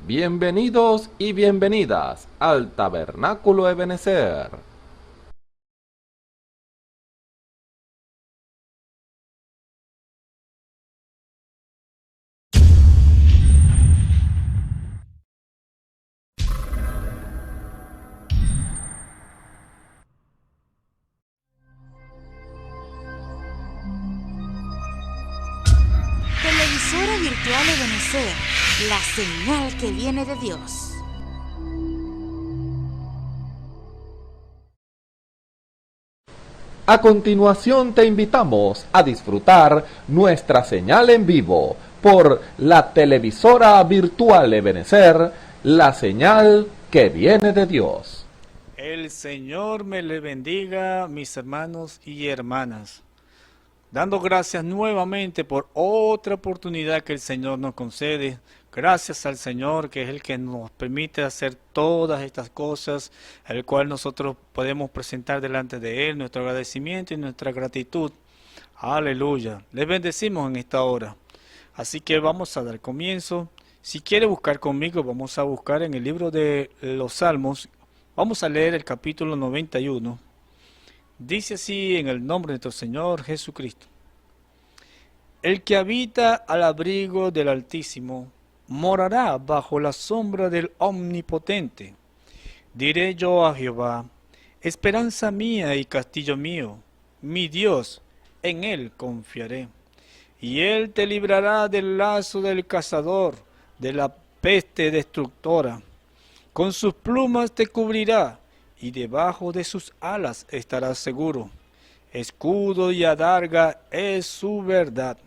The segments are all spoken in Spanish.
Bienvenidos y bienvenidas al Tabernáculo Ebenezer. Televisora virtual Ebenezer, la señal que viene de Dios. A continuación te invitamos a disfrutar nuestra señal en vivo por la televisora virtual Ebenezer, la señal que viene de Dios. El Señor me le bendiga, mis hermanos y hermanas. Dando gracias nuevamente por otra oportunidad que el Señor nos concede. Gracias al Señor, que es el que nos permite hacer todas estas cosas, el cual nosotros podemos presentar delante de Él nuestro agradecimiento y nuestra gratitud. Aleluya. Les bendecimos en esta hora. Así que vamos a dar comienzo. Si quiere buscar conmigo, vamos a buscar en el libro de los Salmos. Vamos a leer el capítulo 91. Dice así en el nombre de nuestro Señor Jesucristo. El que habita al abrigo del Altísimo morará bajo la sombra del Omnipotente. Diré yo a Jehová, esperanza mía y castillo mío, mi Dios, en él confiaré. Y él te librará del lazo del cazador, de la peste destructora. Con sus plumas te cubrirá, y debajo de sus alas estarás seguro. Escudo y adarga es su verdad.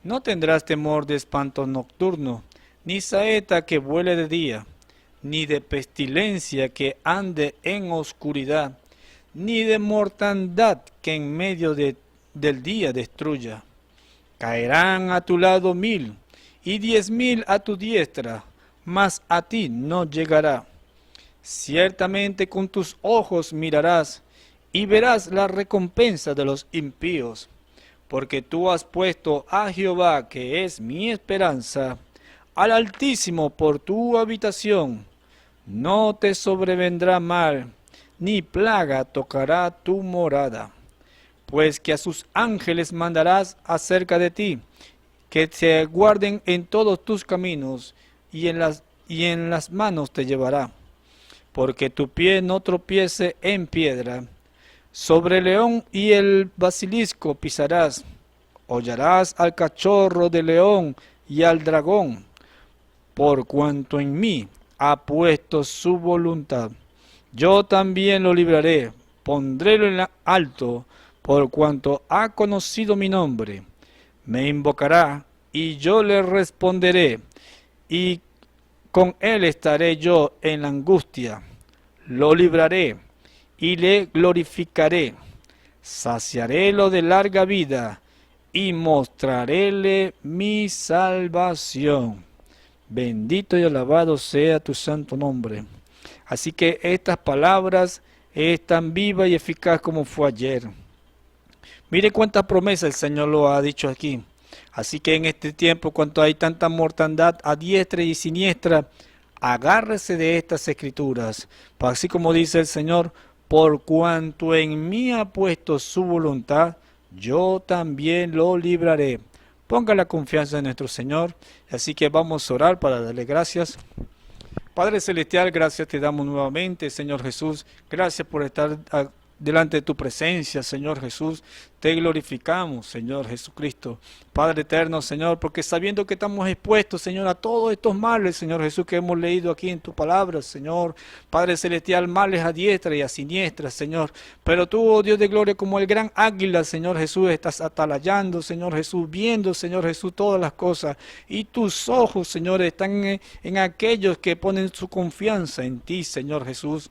No tendrás temor de espanto nocturno, ni saeta que vuele de día, ni de pestilencia que ande en oscuridad, ni de mortandad que en medio del día destruya. Caerán a tu lado 1000, y 10.000 a tu diestra, mas a ti no llegará. Ciertamente con tus ojos mirarás, y verás la recompensa de los impíos, porque tú has puesto a Jehová, que es mi esperanza, al Altísimo por tu habitación. No te sobrevendrá mal, ni plaga tocará tu morada, pues que a sus ángeles mandarás acerca de ti, que te guarden en todos tus caminos, y en las manos te llevará, porque tu pie no tropiece en piedra. Sobre el león y el basilisco pisarás, hollarás al cachorro de león y al dragón, por cuanto en mí ha puesto su voluntad. Yo también lo libraré, pondrélo en alto, por cuanto ha conocido mi nombre. Me invocará, y yo le responderé, y con él estaré yo en la angustia. Lo libraré, y le glorificaré. Saciarélo de larga vida, y mostraréle mi salvación. Bendito y alabado sea tu santo nombre. Así que estas palabras es tan viva y eficaz como fue ayer. Mire cuántas promesas el Señor lo ha dicho aquí. Así que en este tiempo, cuando hay tanta mortandad a diestra y siniestra, agárrese de estas escrituras. Así como dice el Señor, por cuanto en mí ha puesto su voluntad, yo también lo libraré. Ponga la confianza en nuestro Señor. Así que vamos a orar para darle gracias. Padre Celestial, gracias te damos nuevamente, Señor Jesús. Gracias por estar delante de tu presencia, Señor Jesús. Te glorificamos, Señor Jesucristo. Padre eterno, Señor, porque sabiendo que estamos expuestos, Señor, a todos estos males, Señor Jesús, que hemos leído aquí en tu palabra, Señor. Padre Celestial, males a diestra y a siniestra, Señor. Pero tú, oh Dios de gloria, como el gran águila, Señor Jesús, estás atalayando, Señor Jesús, viendo, Señor Jesús, todas las cosas. Y tus ojos, Señor, están en aquellos que ponen su confianza en ti, Señor Jesús.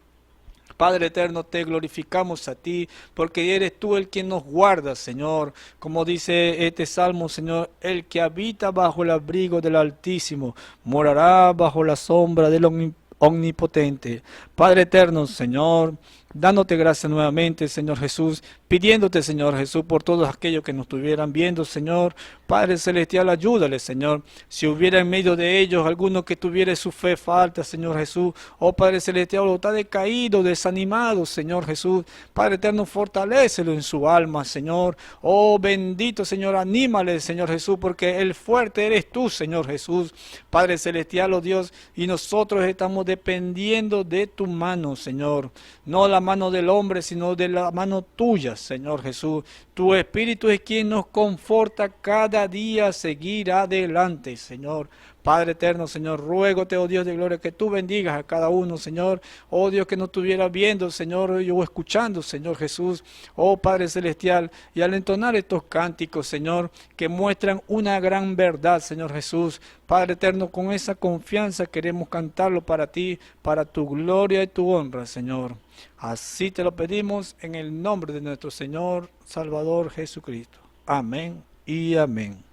Padre eterno, te glorificamos a ti, porque eres tú el que nos guarda, Señor. Como dice este salmo, Señor, el que habita bajo el abrigo del Altísimo, morará bajo la sombra del Omnipotente. Padre eterno, Señor, dándote gracias nuevamente, Señor Jesús, pidiéndote, Señor Jesús, por todos aquellos que nos estuvieran viendo, Señor. Padre Celestial, ayúdale, Señor. Si hubiera en medio de ellos alguno que tuviera su fe falta, Señor Jesús, oh Padre Celestial, o está decaído, desanimado, Señor Jesús, Padre eterno, fortalécelo en su alma, Señor. Oh bendito, Señor, anímale, Señor Jesús, porque el fuerte eres tú, Señor Jesús, Padre Celestial, oh Dios, y nosotros estamos dependiendo de tu mano, Señor. No la mano del hombre, sino de la mano tuya, Señor Jesús. Tu Espíritu es quien nos conforta cada día a seguir adelante, Señor. Padre eterno, Señor, ruégote, oh Dios de gloria, que tú bendigas a cada uno, Señor. Oh Dios, que no estuviera viendo, Señor, o escuchando, Señor Jesús. Oh Padre celestial, y al entonar estos cánticos, Señor, que muestran una gran verdad, Señor Jesús. Padre eterno, con esa confianza queremos cantarlo para ti, para tu gloria y tu honra, Señor. Así te lo pedimos en el nombre de nuestro Señor Salvador Jesucristo. Amén y amén.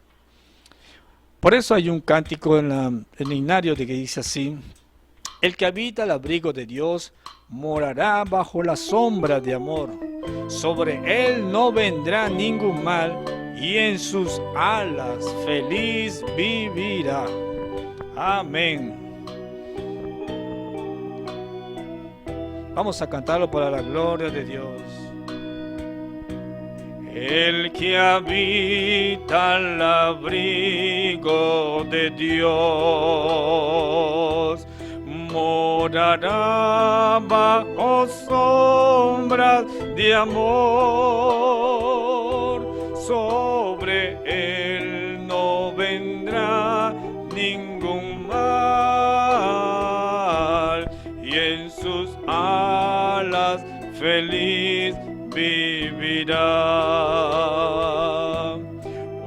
Por eso hay un cántico en el himnario que dice así: el que habita el abrigo de Dios morará bajo la sombra de amor. Sobre él no vendrá ningún mal, y en sus alas feliz vivirá. Amén. Vamos a cantarlo para la gloria de Dios. El que habita al abrigo de Dios morará bajo sombras de amor. Sobre él no vendrá ningún mal, y en sus alas feliz vivirá.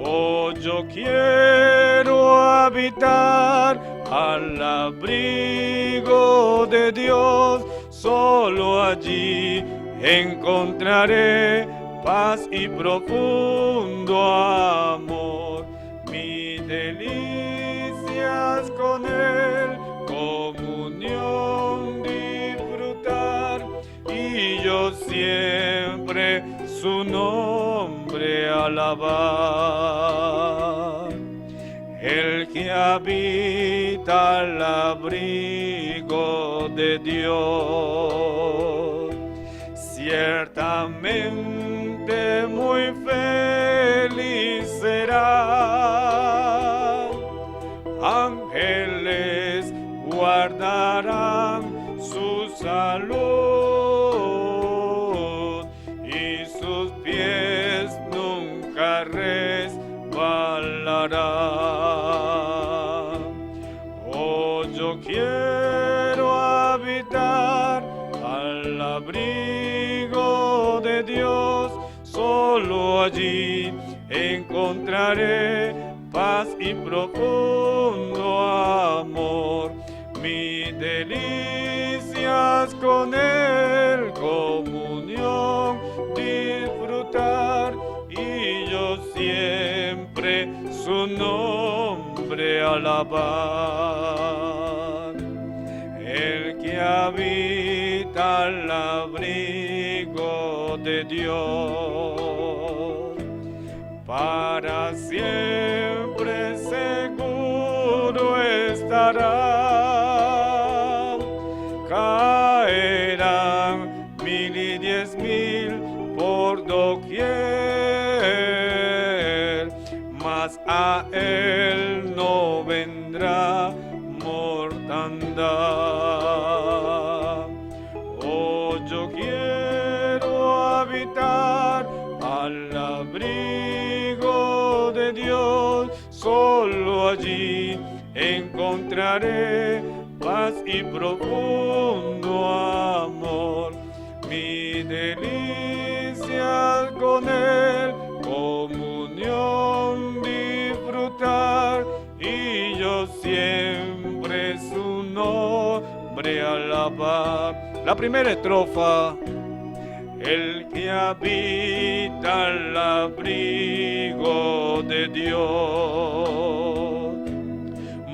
Oh, yo quiero habitar al abrigo de Dios, solo allí encontraré paz y profundo amor. Mis delicias con él, comunión disfrutar, y yo siempre su nombre alabar. El que habita al abrigo de Dios, ciertamente muy feliz será. Ángeles guardarán su salud, y sus pies nunca resbalarán. Oh, yo quiero habitar al abrigo de Dios, solo allí encontraré paz y profundo amor. Mis delicias con él, comunión disfrutar, y yo siempre su nombre alabar. El que habita al abrigo de Dios, para siempre seguro estará. Caerán 1000 y 10,000 por doquier, mas a él no vendrá mortandad. Oh, yo quiero habitar al abrigo de Dios, solo allí encontraré paz y profundo amor. Mis delicias con él, comunión disfrutar, y yo siempre su nombre alabar. La primera estrofa: el que habita al abrigo de Dios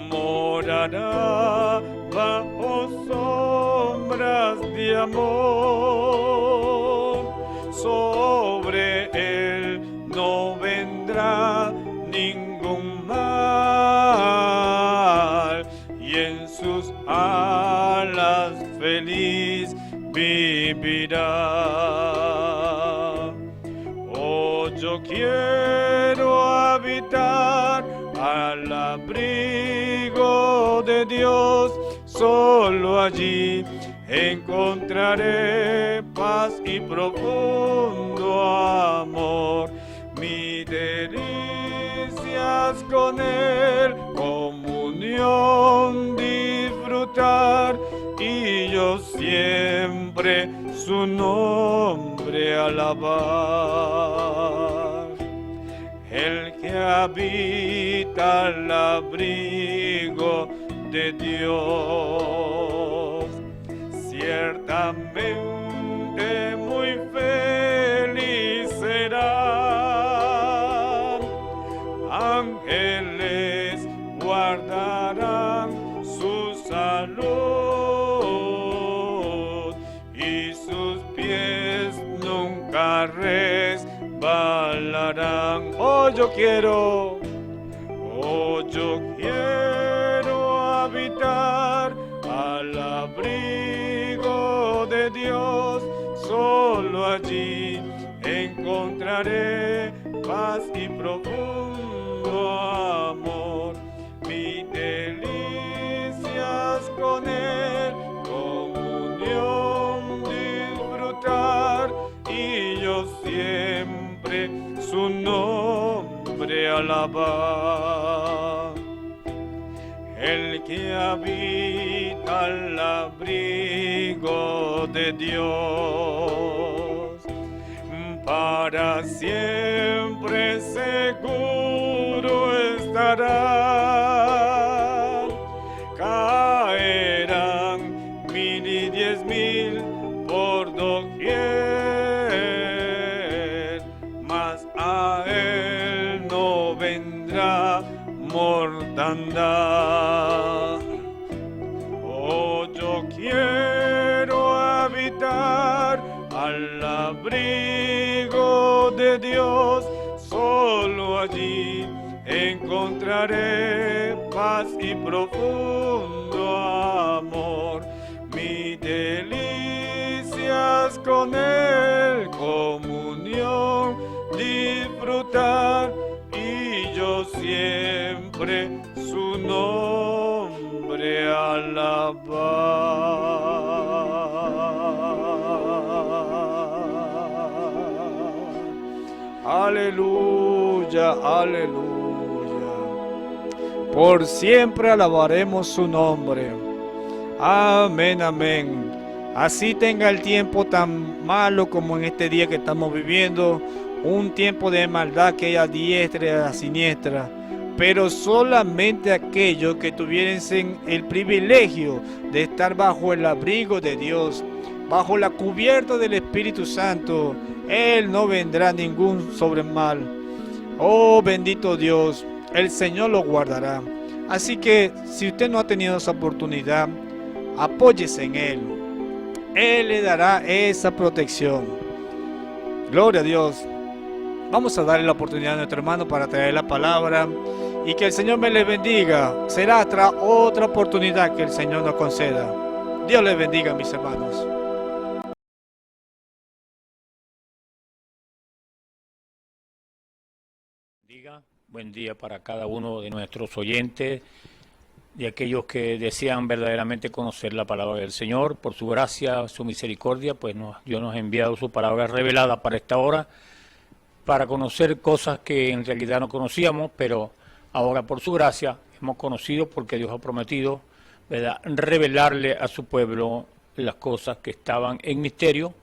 morará bajo sombras de amor. Sobre él no vendrá ningún mal, y en sus alas feliz vivirá. Oh, yo quiero habitar al abrigo de Dios, solo allí encontraré paz y profundo amor. Mi delicias con él, comunión disfrutar, y yo siempre su nombre alabar. El que habita al abrigo de Dios, ciertamente muy feliz será. Ángeles guardarán su salud, y sus pies nunca resbalarán. Oh, yo quiero habitar al abrigo de Dios, solo allí encontraré paz y profundo amor. Mi delicias con él, comunión disfrutar, y yo siempre su nombre alabar. El que habita al abrigo de Dios, para siempre seguro estará. Caerán 1000 y 10,000 por doquier, mas a él no vendrá mortandad. Oh, yo quiero habitar al abrigo de Dios, solo allí encontraré paz y profundo amor. Mi delicias con él, comunión disfrutar, y yo siempre su nombre alabar. Aleluya, aleluya. Por siempre alabaremos su nombre. Amén, amén. Así tenga el tiempo tan malo como en este día que estamos viviendo, un tiempo de maldad que hay a diestra y a siniestra, pero solamente aquellos que tuviesen el privilegio de estar bajo el abrigo de Dios, bajo la cubierta del Espíritu Santo, Él no vendrá ningún sobremal. Oh, bendito Dios, el Señor lo guardará. Así que si usted no ha tenido esa oportunidad, apóyese en Él. Él le dará esa protección. Gloria a Dios. Vamos a darle la oportunidad a nuestro hermano para traer la palabra, y que el Señor me le bendiga. Será otra oportunidad que el Señor nos conceda. Dios les bendiga, mis hermanos. Buen día para cada uno de nuestros oyentes y aquellos que desean verdaderamente conocer la palabra del Señor. Por su gracia, su misericordia, pues Dios nos ha enviado su palabra revelada para esta hora, para conocer cosas que en realidad no conocíamos, pero ahora por su gracia hemos conocido, porque Dios ha prometido, ¿verdad?, revelarle a su pueblo las cosas que estaban en misterio,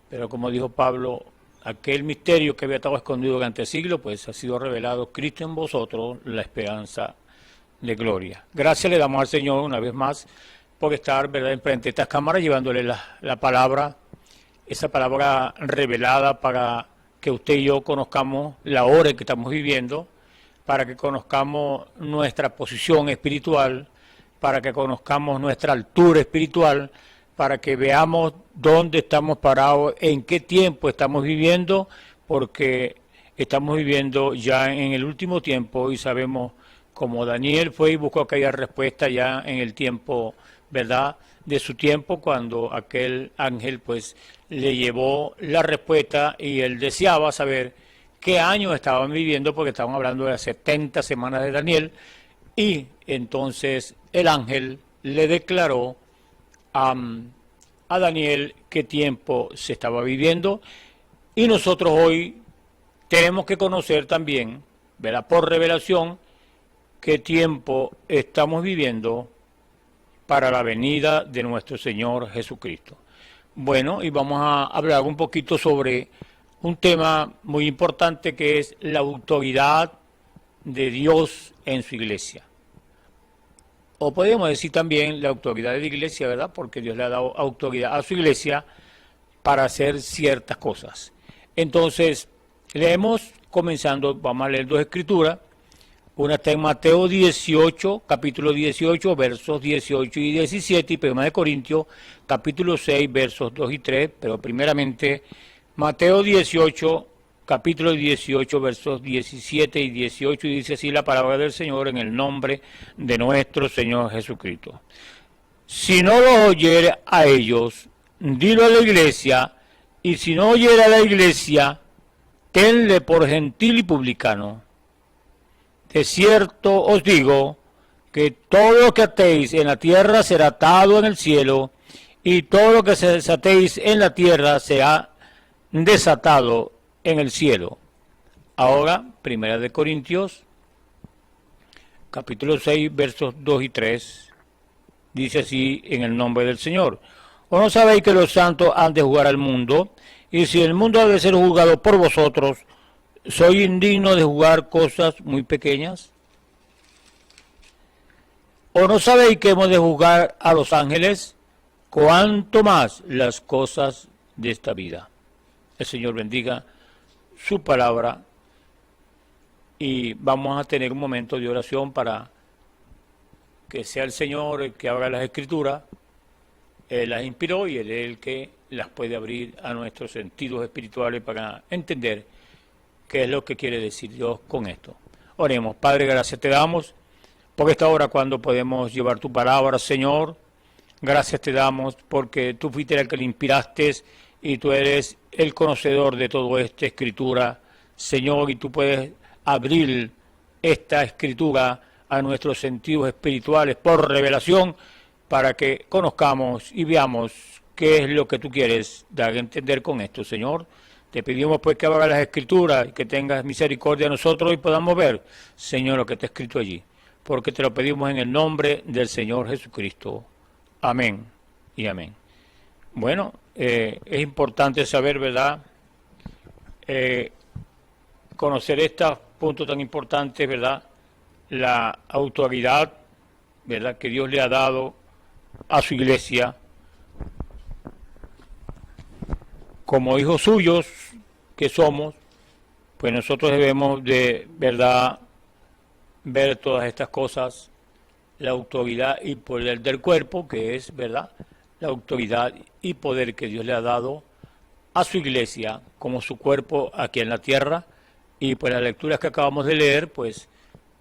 pero como dijo Pablo, aquel misterio que había estado escondido durante siglos, pues ha sido revelado Cristo en vosotros, la esperanza de gloria. Gracias le damos al Señor una vez más por estar, ¿verdad?, enfrente de estas cámaras, llevándole la palabra, esa palabra revelada, para que usted y yo conozcamos la hora en que estamos viviendo, para que conozcamos nuestra posición espiritual, para que conozcamos nuestra altura espiritual, para que veamos dónde estamos parados, en qué tiempo estamos viviendo, porque estamos viviendo ya en el último tiempo y sabemos como Daniel fue y buscó aquella respuesta ya en el tiempo, ¿verdad?, de su tiempo, cuando aquel ángel pues le llevó la respuesta y él deseaba saber qué años estaban viviendo, porque estaban hablando de las 70 semanas de Daniel, y entonces el ángel le declaró a Daniel qué tiempo se estaba viviendo, y nosotros hoy tenemos que conocer también, ¿verdad?, por revelación, qué tiempo estamos viviendo para la venida de nuestro Señor Jesucristo. Bueno, y vamos a hablar un poquito sobre un tema muy importante, que es la autoridad de Dios en su iglesia. O podemos decir también la autoridad de la iglesia, ¿verdad?, porque Dios le ha dado autoridad a su iglesia para hacer ciertas cosas. Entonces, leemos, comenzando, vamos a leer dos escrituras. Una está en Mateo 18, capítulo 18, versos 18 y 17, y 1 de Corintios, capítulo 6, versos 2 y 3, pero primeramente Mateo 18, capítulo 18, versos 17 y 18, y dice así la palabra del Señor en el nombre de nuestro Señor Jesucristo. Si no lo oyere a ellos, dilo a la iglesia, y si no oyere a la iglesia, tenle por gentil y publicano. De cierto os digo que todo lo que atéis en la tierra será atado en el cielo, y todo lo que se desatéis en la tierra será desatado en el cielo. Ahora, 1 de Corintios, capítulo 6, versos 2 y 3, dice así en el nombre del Señor. ¿O no sabéis que los santos han de juzgar al mundo? Y si el mundo ha de ser juzgado por vosotros, ¿soy indigno de juzgar cosas muy pequeñas? ¿O no sabéis que hemos de juzgar a los ángeles? ¿Cuánto más las cosas de esta vida? El Señor bendiga su palabra, y vamos a tener un momento de oración para que sea el Señor el que abra las escrituras. Él las inspiró y Él es el que las puede abrir a nuestros sentidos espirituales para entender qué es lo que quiere decir Dios con esto. Oremos. Padre, gracias te damos por esta hora cuando podemos llevar tu palabra, Señor. Gracias te damos porque tú fuiste el que le inspiraste y tú eres el conocedor de toda esta escritura, Señor, y tú puedes abrir esta escritura a nuestros sentidos espirituales por revelación para que conozcamos y veamos qué es lo que tú quieres dar a entender con esto, Señor. Te pedimos pues que abras las escrituras y que tengas misericordia de nosotros y podamos ver, Señor, lo que está escrito allí, porque te lo pedimos en el nombre del Señor Jesucristo. Amén y amén. Bueno, es importante saber, ¿verdad?, conocer estos puntos tan importantes, ¿verdad?, la autoridad, ¿verdad?, que Dios le ha dado a su iglesia como hijos suyos que somos. Pues nosotros debemos de, ¿verdad?, ver todas estas cosas, la autoridad y poder del cuerpo, que es, ¿verdad?, la autoridad y poder que Dios le ha dado a su iglesia como su cuerpo aquí en la tierra. Y pues las lecturas que acabamos de leer, pues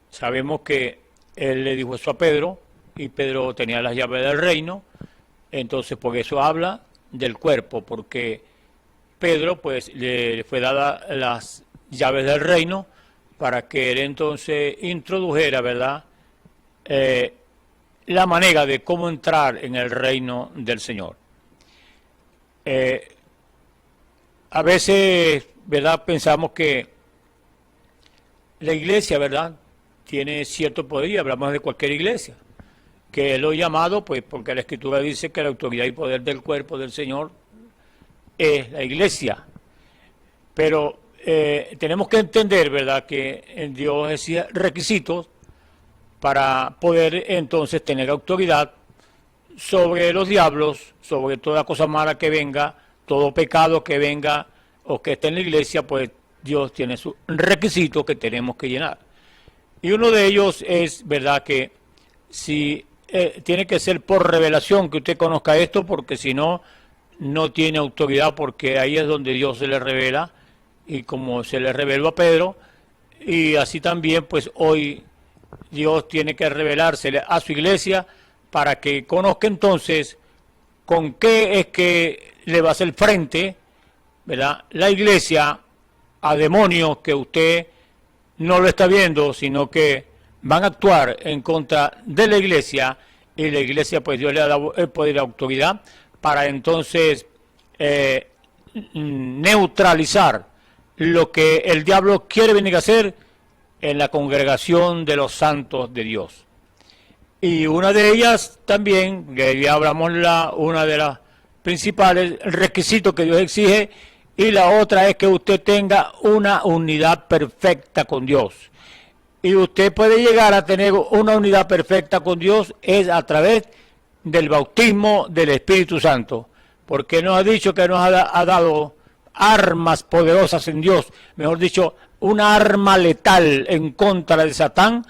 sabemos que Él le dijo eso a Pedro, y Pedro tenía las llaves del reino. Entonces por eso habla del cuerpo, porque Pedro pues le fue dada las llaves del reino para que él entonces introdujera, ¿verdad?, la manera de cómo entrar en el reino del Señor. A veces, ¿verdad?, pensamos que la iglesia, ¿verdad?, tiene cierto poder, y hablamos de cualquier iglesia, que es lo llamado, pues porque la Escritura dice que la autoridad y poder del cuerpo del Señor es la iglesia. Pero tenemos que entender, ¿verdad?, que Dios exige requisitos para poder entonces tener autoridad sobre los diablos, sobre toda cosa mala que venga, todo pecado que venga o que esté en la iglesia. Pues Dios tiene sus requisitos que tenemos que llenar. Y uno de ellos es, ¿verdad?, que si tiene que ser por revelación que usted conozca esto, porque si no, no tiene autoridad, porque ahí es donde Dios se le revela, y como se le reveló a Pedro, y así también, pues hoy Dios tiene que revelársele a su iglesia para que conozca entonces con qué es que le va a hacer frente, ¿verdad?, la iglesia a demonios que usted no lo está viendo, sino que van a actuar en contra de la iglesia, y la iglesia, pues Dios le ha dado el poder y la autoridad para entonces neutralizar lo que el diablo quiere venir a hacer en la congregación de los santos de Dios. Y una de ellas también, que ya hablamos, una de las principales requisitos que Dios exige, y la otra es que usted tenga una unidad perfecta con Dios. Y usted puede llegar a tener una unidad perfecta con Dios es a través del bautismo del Espíritu Santo, porque nos ha dicho que nos ha dado armas poderosas en Dios, mejor dicho, una arma letal en contra de Satán,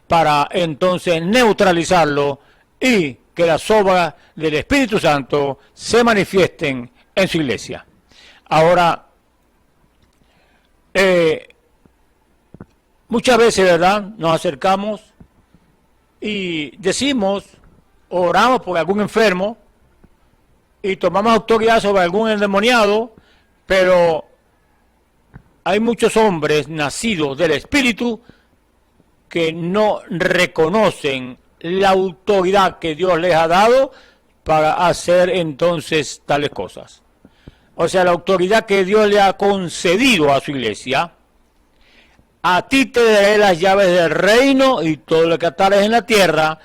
para entonces neutralizarlo y que las obras del Espíritu Santo se manifiesten en su iglesia. Ahora, muchas veces, ¿verdad?, nos acercamos y decimos, oramos por algún enfermo y tomamos autoridad sobre algún endemoniado, pero hay muchos hombres nacidos del Espíritu que no reconocen la autoridad que Dios les ha dado para hacer entonces tales cosas. O sea, la autoridad que Dios le ha concedido a su iglesia. A ti te daré las llaves del reino, y todo lo que atares en la tierra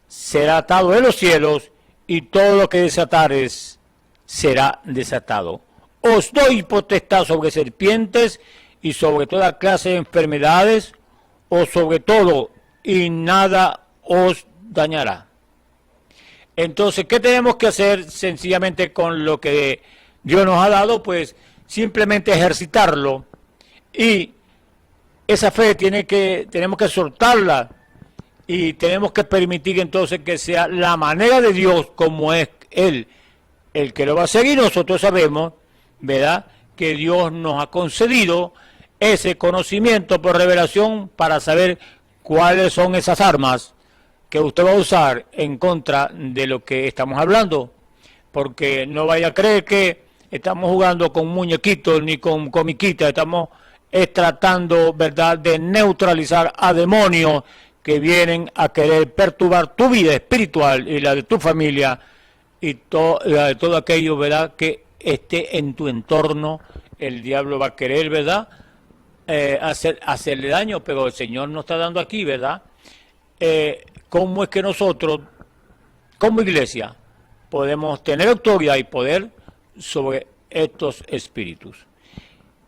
será atado en los cielos, y todo lo que desatares será desatado. Os doy potestad sobre serpientes y sobre toda clase de enfermedades, o sobre todo, y nada os dañará. Entonces, ¿qué tenemos que hacer sencillamente con lo que Dios nos ha dado? Pues simplemente ejercitarlo, y esa fe tenemos que soltarla, y tenemos que permitir entonces que sea la manera de Dios, como es Él el que lo va a seguir. Nosotros sabemos, ¿verdad?, que Dios nos ha concedido ese conocimiento por revelación para saber cuáles son esas armas que usted va a usar en contra de lo que estamos hablando, porque no vaya a creer que estamos jugando con muñequitos ni con comiquitas, estamos tratando, ¿verdad?, de neutralizar a demonios que vienen a querer perturbar tu vida espiritual y la de tu familia, y la de todo aquello, ¿verdad?, que esté en tu entorno. El diablo va a querer, ¿verdad?, hacerle daño, pero el Señor nos está dando aquí, ¿verdad?, cómo es que nosotros, como iglesia, podemos tener autoridad y poder sobre estos espíritus.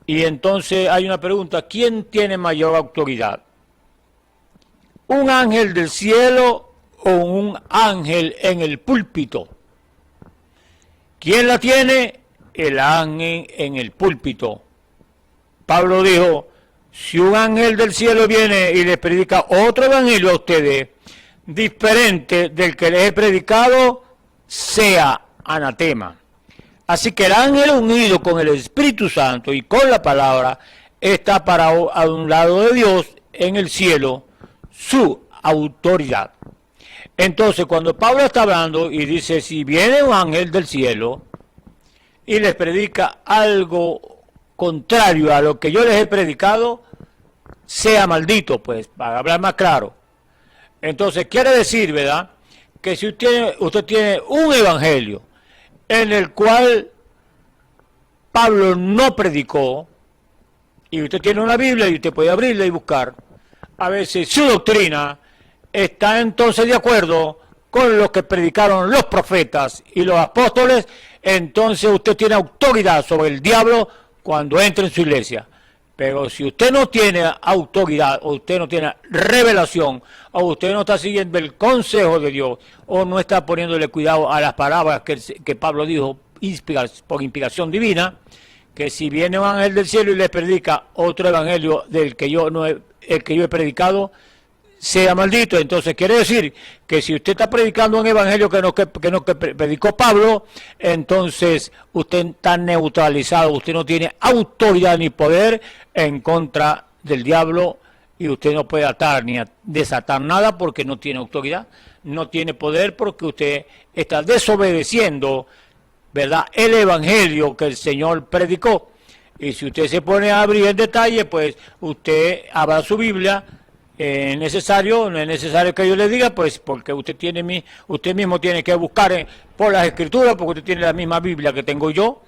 Y entonces hay una pregunta: ¿quién tiene mayor autoridad? ¿Un ángel del cielo o un ángel en el púlpito? ¿Quién la tiene? El ángel en el púlpito. Pablo dijo: si un ángel del cielo viene y les predica otro evangelio a ustedes, diferente del que les he predicado, sea anatema. Así que el ángel unido con el Espíritu Santo y con la palabra está parado a un lado de Dios en el cielo, su autoridad. Entonces, cuando Pablo está hablando y dice: si viene un ángel del cielo y les predica algo contrario a lo que yo les he predicado, sea maldito, pues, para hablar más claro. Entonces, quiere decir, ¿verdad?, que si usted tiene un evangelio en el cual Pablo no predicó, y usted tiene una Biblia y usted puede abrirla y buscar, a ver si su doctrina está entonces de acuerdo con lo que predicaron los profetas y los apóstoles, entonces usted tiene autoridad sobre el diablo cuando entre en su iglesia. Pero si usted no tiene autoridad, o usted no tiene revelación, o usted no está siguiendo el consejo de Dios, o no está poniéndole cuidado a las palabras que Pablo dijo por inspiración divina, que si viene un ángel del cielo y le predica otro evangelio del que yo no he, el que yo he predicado, sea maldito. Entonces quiere decir que si usted está predicando un evangelio que no predicó Pablo, entonces usted está neutralizado, usted no tiene autoridad ni poder en contra del diablo, y usted no puede atar ni desatar nada porque no tiene autoridad, no tiene poder, porque usted está desobedeciendo, ¿verdad?, el evangelio que el Señor predicó. Y si usted se pone a abrir en detalle, pues usted abra su Biblia. No es necesario que yo le diga, pues porque usted mismo tiene que buscar por las Escrituras, porque usted tiene la misma Biblia que tengo yo.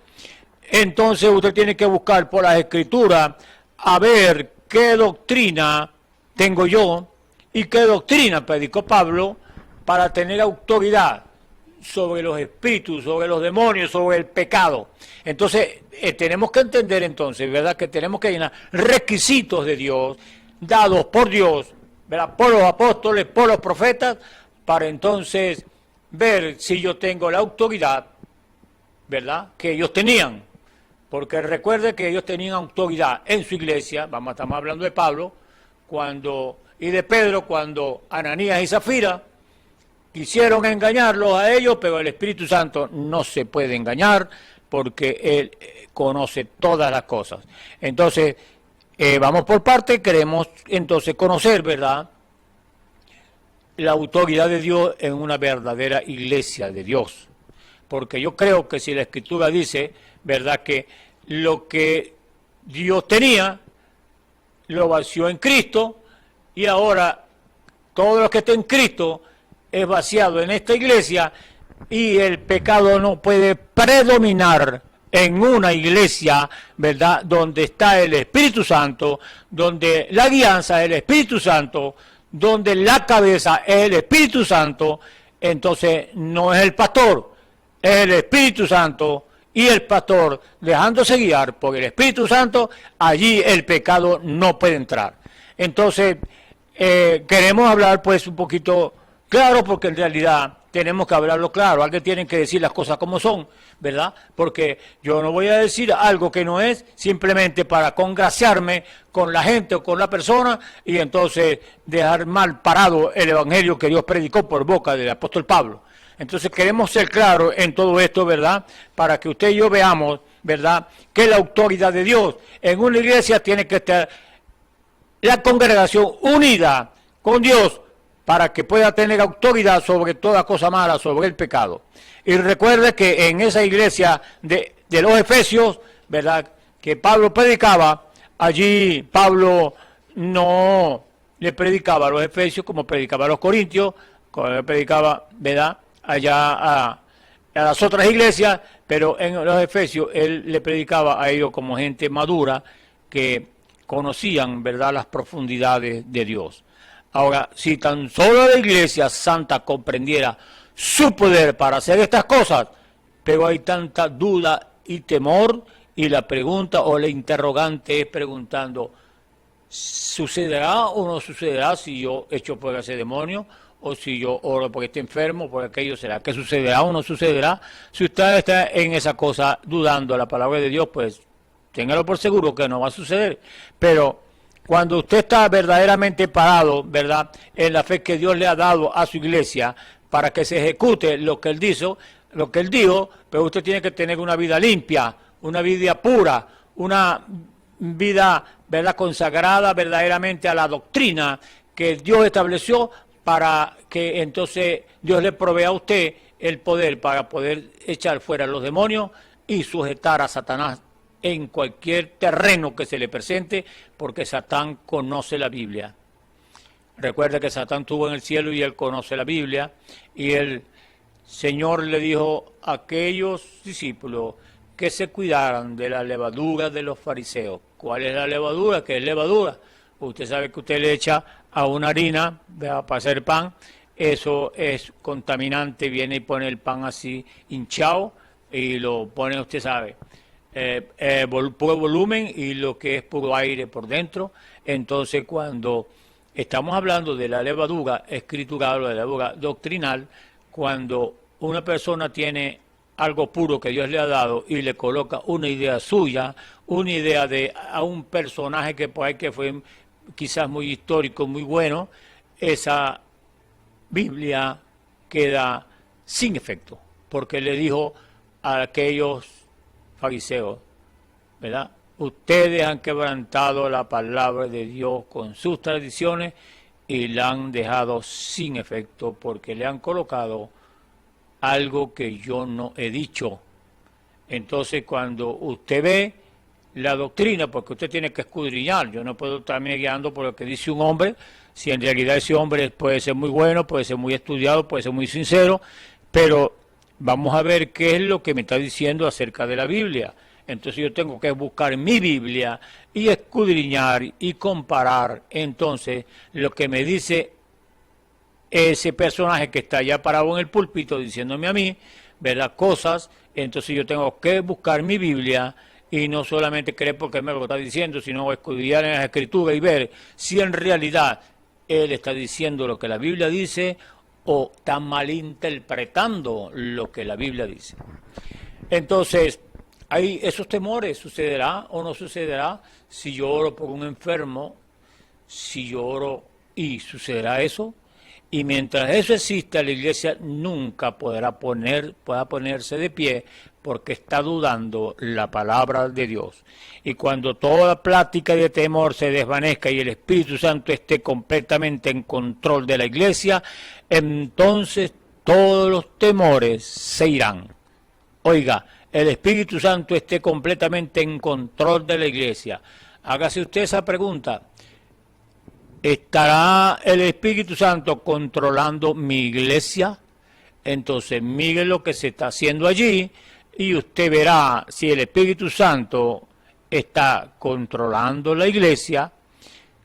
Entonces usted tiene que buscar por las Escrituras a ver qué doctrina tengo yo y qué doctrina predicó Pablo para tener autoridad sobre los espíritus, sobre los demonios, sobre el pecado. Entonces tenemos que entender entonces, ¿verdad?, que tenemos que llenar requisitos de Dios, dados por Dios, ¿verdad?, por los apóstoles, por los profetas, para entonces ver si yo tengo la autoridad, ¿verdad?, que ellos tenían. Porque recuerde que ellos tenían autoridad en su iglesia. Estamos hablando de Pablo y de Pedro, cuando Ananías y Zafira quisieron engañarlos a ellos, pero el Espíritu Santo no se puede engañar porque Él conoce todas las cosas. Entonces, vamos por parte. Queremos entonces conocer, ¿verdad?, la autoridad de Dios en una verdadera iglesia de Dios. Porque yo creo que si la Escritura dice, ¿verdad?, que lo que Dios tenía lo vació en Cristo, y ahora todo lo que está en Cristo es vaciado en esta iglesia, y el pecado no puede predominar en una iglesia, ¿verdad?, donde está el Espíritu Santo, donde la guianza es el Espíritu Santo, donde la cabeza es el Espíritu Santo. Entonces no es el pastor, es el Espíritu Santo, y el pastor dejándose guiar por el Espíritu Santo, allí el pecado no puede entrar. Entonces queremos hablar pues un poquito claro, porque en realidad tenemos que hablarlo claro. Alguien tiene que decir las cosas como son, ¿verdad? Porque yo no voy a decir algo que no es simplemente para congraciarme con la gente o con la persona, y entonces dejar mal parado el evangelio que Dios predicó por boca del apóstol Pablo. Entonces queremos ser claros en todo esto, ¿verdad?, para que usted y yo veamos, ¿verdad?, que la autoridad de Dios en una iglesia tiene que estar la congregación unida con Dios, para que pueda tener autoridad sobre toda cosa mala, sobre el pecado. Y recuerde que en esa iglesia de los Efesios, ¿verdad?, que Pablo predicaba, allí Pablo no le predicaba a los Efesios como predicaba a los Corintios, como le predicaba, ¿verdad?, allá a las otras iglesias, pero en los Efesios él le predicaba a ellos como gente madura que conocían, ¿verdad?, las profundidades de Dios. Ahora, si tan solo la iglesia santa comprendiera su poder para hacer estas cosas, pero hay tanta duda y temor, y la pregunta o la interrogante es preguntando, ¿sucederá o no sucederá si yo echo fuera ese demonio? O si yo oro porque esté enfermo, por aquello, ¿será que sucederá o no sucederá? Si usted está en esa cosa dudando de la palabra de Dios, pues téngalo por seguro que no va a suceder. Pero cuando usted está verdaderamente parado, ¿verdad?, en la fe que Dios le ha dado a su iglesia para que se ejecute lo que Él dijo, pero usted tiene que tener una vida limpia, una vida pura, una vida, ¿verdad?, consagrada verdaderamente a la doctrina que Dios estableció, para que entonces Dios le provea a usted el poder para poder echar fuera los demonios y sujetar a Satanás en cualquier terreno que se le presente, porque Satán conoce la Biblia. Recuerda que Satán estuvo en el cielo y él conoce la Biblia, y el Señor le dijo a aquellos discípulos que se cuidaran de la levadura de los fariseos. ¿Cuál es la levadura? ¿Qué es levadura? Usted sabe que usted le echa a una harina, ¿verdad?, para hacer pan, eso es contaminante, viene y pone el pan así hinchado y lo pone, usted sabe, puro volumen y lo que es puro aire por dentro. Entonces cuando estamos hablando de la levadura escritural o de la levadura doctrinal, cuando una persona tiene algo puro que Dios le ha dado y le coloca una idea suya, una idea de a un personaje que por ahí que fue quizás muy histórico, muy bueno, esa Biblia queda sin efecto, porque le dijo a aquellos fariseos, ¿verdad? Ustedes han quebrantado la palabra de Dios con sus tradiciones y la han dejado sin efecto porque le han colocado algo que yo no he dicho. Entonces, cuando usted ve la doctrina, porque usted tiene que escudriñar, yo no puedo estarme guiando por lo que dice un hombre, si en realidad ese hombre puede ser muy bueno, puede ser muy estudiado, puede ser muy sincero, pero vamos a ver qué es lo que me está diciendo acerca de la Biblia. Entonces yo tengo que buscar mi Biblia y escudriñar y comparar entonces lo que me dice ese personaje que está allá parado en el púlpito diciéndome a mí, ¿verdad? Cosas. Entonces yo tengo que buscar mi Biblia y no solamente creer porque me lo está diciendo, sino escudriñar en la Escritura y ver si en realidad él está diciendo lo que la Biblia dice o está malinterpretando lo que la Biblia dice. Entonces, hay esos temores, ¿sucederá o no sucederá? Si yo oro por un enfermo, si yo oro y sucederá eso. Y mientras eso exista, la iglesia nunca pueda ponerse de pie porque está dudando la palabra de Dios. Y cuando toda plática de temor se desvanezca y el Espíritu Santo esté completamente en control de la iglesia, entonces todos los temores se irán. Oiga, el Espíritu Santo esté completamente en control de la iglesia. Hágase usted esa pregunta. ¿Estará el Espíritu Santo controlando mi iglesia? Entonces mire lo que se está haciendo allí y usted verá si el Espíritu Santo está controlando la iglesia.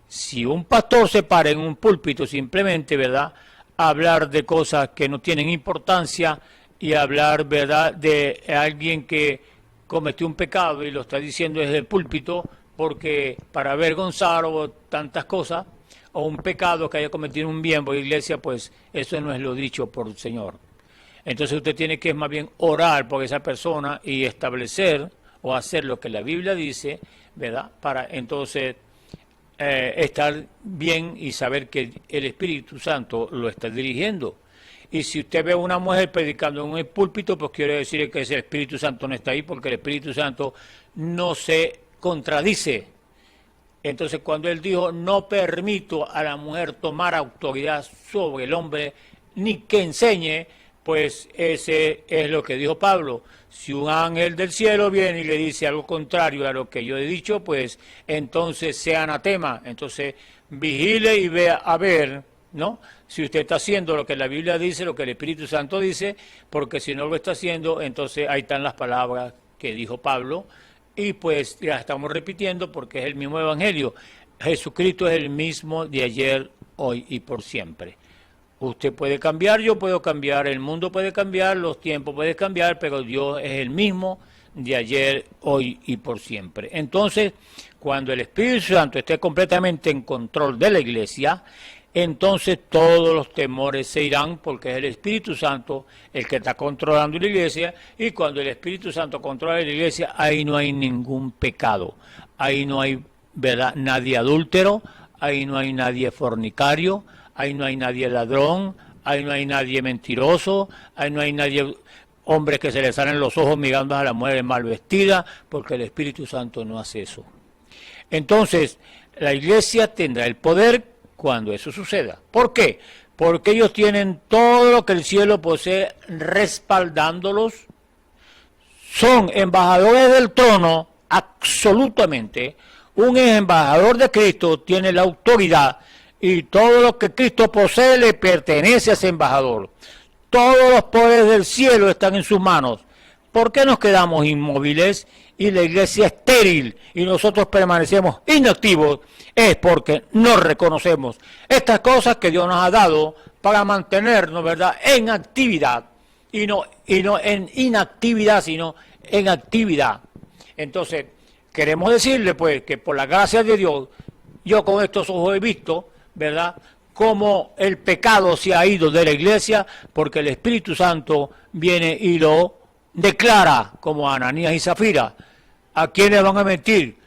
Si un pastor se para en un púlpito simplemente, ¿verdad?, a hablar de cosas que no tienen importancia y hablar, ¿verdad?, de alguien que cometió un pecado y lo está diciendo desde el púlpito porque para avergonzar o tantas cosas, o un pecado que haya cometido un bien por la iglesia, pues eso no es lo dicho por el Señor. Entonces usted tiene que más bien orar por esa persona y establecer o hacer lo que la Biblia dice, ¿verdad?, para entonces estar bien y saber que el Espíritu Santo lo está dirigiendo. Y si usted ve a una mujer predicando en un púlpito, pues quiere decir que ese Espíritu Santo no está ahí, porque el Espíritu Santo no se contradice. Entonces, cuando él dijo, no permito a la mujer tomar autoridad sobre el hombre, ni que enseñe, pues ese es lo que dijo Pablo. Si un ángel del cielo viene y le dice algo contrario a lo que yo he dicho, pues entonces sea anatema. Entonces, vigile y vea a ver, ¿no?, si usted está haciendo lo que la Biblia dice, lo que el Espíritu Santo dice, porque si no lo está haciendo, entonces ahí están las palabras que dijo Pablo, y pues ya estamos repitiendo porque es el mismo Evangelio. Jesucristo es el mismo de ayer, hoy y por siempre. Usted puede cambiar, yo puedo cambiar, el mundo puede cambiar, los tiempos pueden cambiar, pero Dios es el mismo de ayer, hoy y por siempre. Entonces, cuando el Espíritu Santo esté completamente en control de la iglesia, entonces todos los temores se irán, porque es el Espíritu Santo el que está controlando la iglesia, y cuando el Espíritu Santo controla la iglesia, ahí no hay ningún pecado, ahí no hay, ¿verdad?, nadie adúltero, ahí no hay nadie fornicario, ahí no hay nadie ladrón, ahí no hay nadie mentiroso, ahí no hay nadie, hombres que se les salen los ojos mirando a las mujeres mal vestidas, porque el Espíritu Santo no hace eso. Entonces, la iglesia tendrá el poder cuando eso suceda. ¿Por qué? Porque ellos tienen todo lo que el cielo posee respaldándolos, son embajadores del trono, absolutamente. Un embajador de Cristo tiene la autoridad y todo lo que Cristo posee le pertenece a ese embajador. Todos los poderes del cielo están en sus manos. ¿Por qué nos quedamos inmóviles y la iglesia estéril y nosotros permanecemos inactivos? Es porque no reconocemos estas cosas que Dios nos ha dado para mantenernos, ¿verdad?, en actividad, y no en inactividad, sino en actividad. Entonces, queremos decirle, pues, que por la gracia de Dios, yo con estos ojos he visto, ¿verdad?, cómo el pecado se ha ido de la iglesia, porque el Espíritu Santo viene y lo declara, como a Ananías y Zafira. ¿A quiénes van a mentir?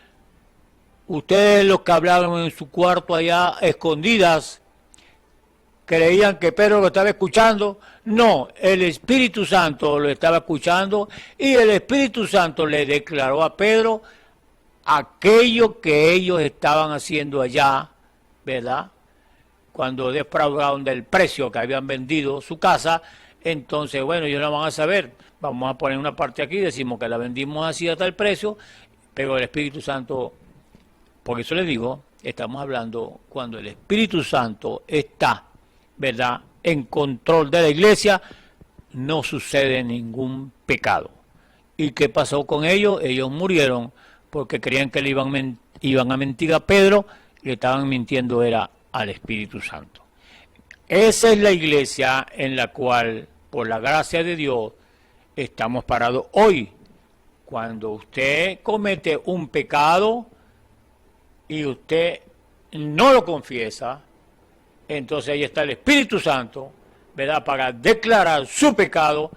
Ustedes los que hablaron en su cuarto allá, escondidas, creían que Pedro lo estaba escuchando. No, el Espíritu Santo lo estaba escuchando y el Espíritu Santo le declaró a Pedro aquello que ellos estaban haciendo allá, ¿verdad? Cuando defraudaron del precio que habían vendido su casa, entonces, bueno, ellos no van a saber. Vamos a poner una parte aquí, decimos que la vendimos así a tal precio, pero el Espíritu Santo, por eso les digo, estamos hablando cuando el Espíritu Santo está, ¿verdad?, en control de la iglesia, no sucede ningún pecado. ¿Y qué pasó con ellos? Ellos murieron porque creían que le iban a mentir a Pedro, le estaban mintiendo era al Espíritu Santo. Esa es la iglesia en la cual, por la gracia de Dios, estamos parados hoy. Cuando usted comete un pecado y usted no lo confiesa, entonces ahí está el Espíritu Santo, ¿verdad?, para declarar su pecado,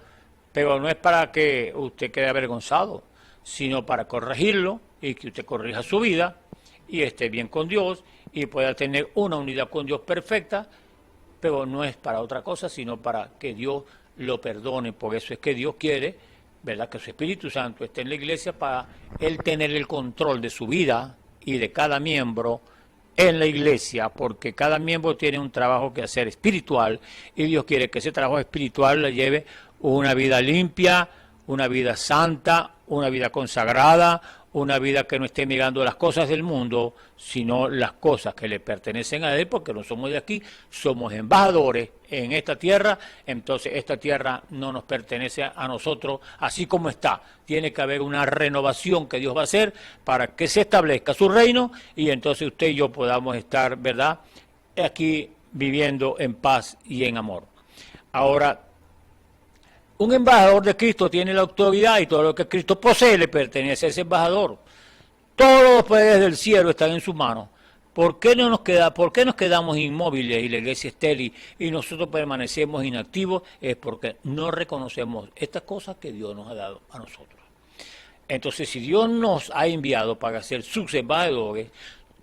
pero no es para que usted quede avergonzado, sino para corregirlo y que usted corrija su vida y esté bien con Dios y pueda tener una unidad con Dios perfecta, pero no es para otra cosa, sino para que Dios lo perdone. Por eso es que Dios quiere, ¿verdad?, que su Espíritu Santo esté en la iglesia para Él tener el control de su vida y de cada miembro en la iglesia, porque cada miembro tiene un trabajo que hacer espiritual y Dios quiere que ese trabajo espiritual le lleve una vida limpia, una vida santa, una vida consagrada, una vida que no esté mirando las cosas del mundo, sino las cosas que le pertenecen a Él, porque no somos de aquí, somos embajadores en esta tierra, entonces esta tierra no nos pertenece a nosotros así como está. Tiene que haber una renovación que Dios va a hacer para que se establezca su reino y entonces usted y yo podamos estar, ¿verdad?, aquí viviendo en paz y en amor. Ahora, un embajador de Cristo tiene la autoridad y todo lo que Cristo posee le pertenece a ese embajador. Todos los poderes del cielo están en sus manos. ¿Por qué nos quedamos inmóviles y la iglesia estéril y nosotros permanecemos inactivos? Es porque no reconocemos estas cosas que Dios nos ha dado a nosotros. Entonces, si Dios nos ha enviado para ser sus embajadores,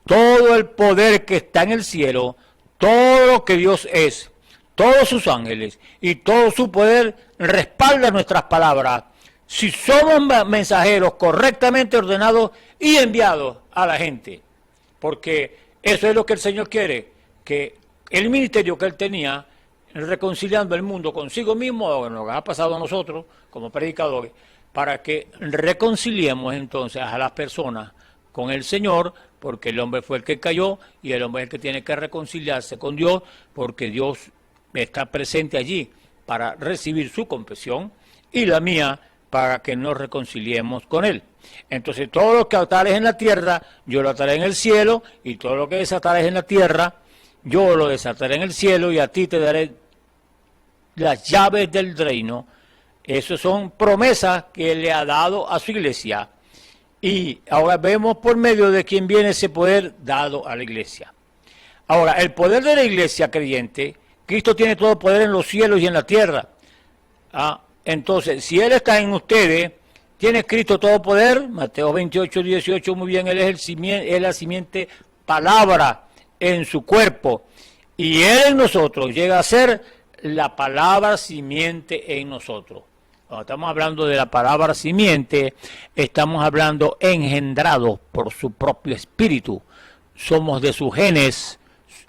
todo el poder que está en el cielo, todo lo que Dios es, todos sus ángeles y todo su poder respalda nuestras palabras si somos mensajeros correctamente ordenados y enviados a la gente. Porque eso es lo que el Señor quiere, que el ministerio que Él tenía, reconciliando el mundo consigo mismo, lo que ha pasado a nosotros como predicadores, para que reconciliemos entonces a las personas con el Señor, porque el hombre fue el que cayó y el hombre es el que tiene que reconciliarse con Dios, porque Dios está presente allí para recibir su confesión y la mía para que nos reconciliemos con Él. Entonces todo lo que atares en la tierra, yo lo ataré en el cielo, y todo lo que desatares en la tierra, yo lo desataré en el cielo, y a ti te daré las llaves del reino. Esas son promesas que Él le ha dado a su iglesia, y ahora vemos por medio de quién viene ese poder dado a la iglesia. Ahora, el poder de la iglesia creyente, Cristo tiene todo poder en los cielos y en la tierra. Entonces, si Él está en ustedes, tiene Cristo todo poder. Mateo 28, 18, muy bien, Él es la simiente palabra en su cuerpo. Y Él en nosotros llega a ser la palabra simiente en nosotros. Cuando estamos hablando de la palabra simiente, estamos hablando engendrados por su propio espíritu. Somos de sus genes.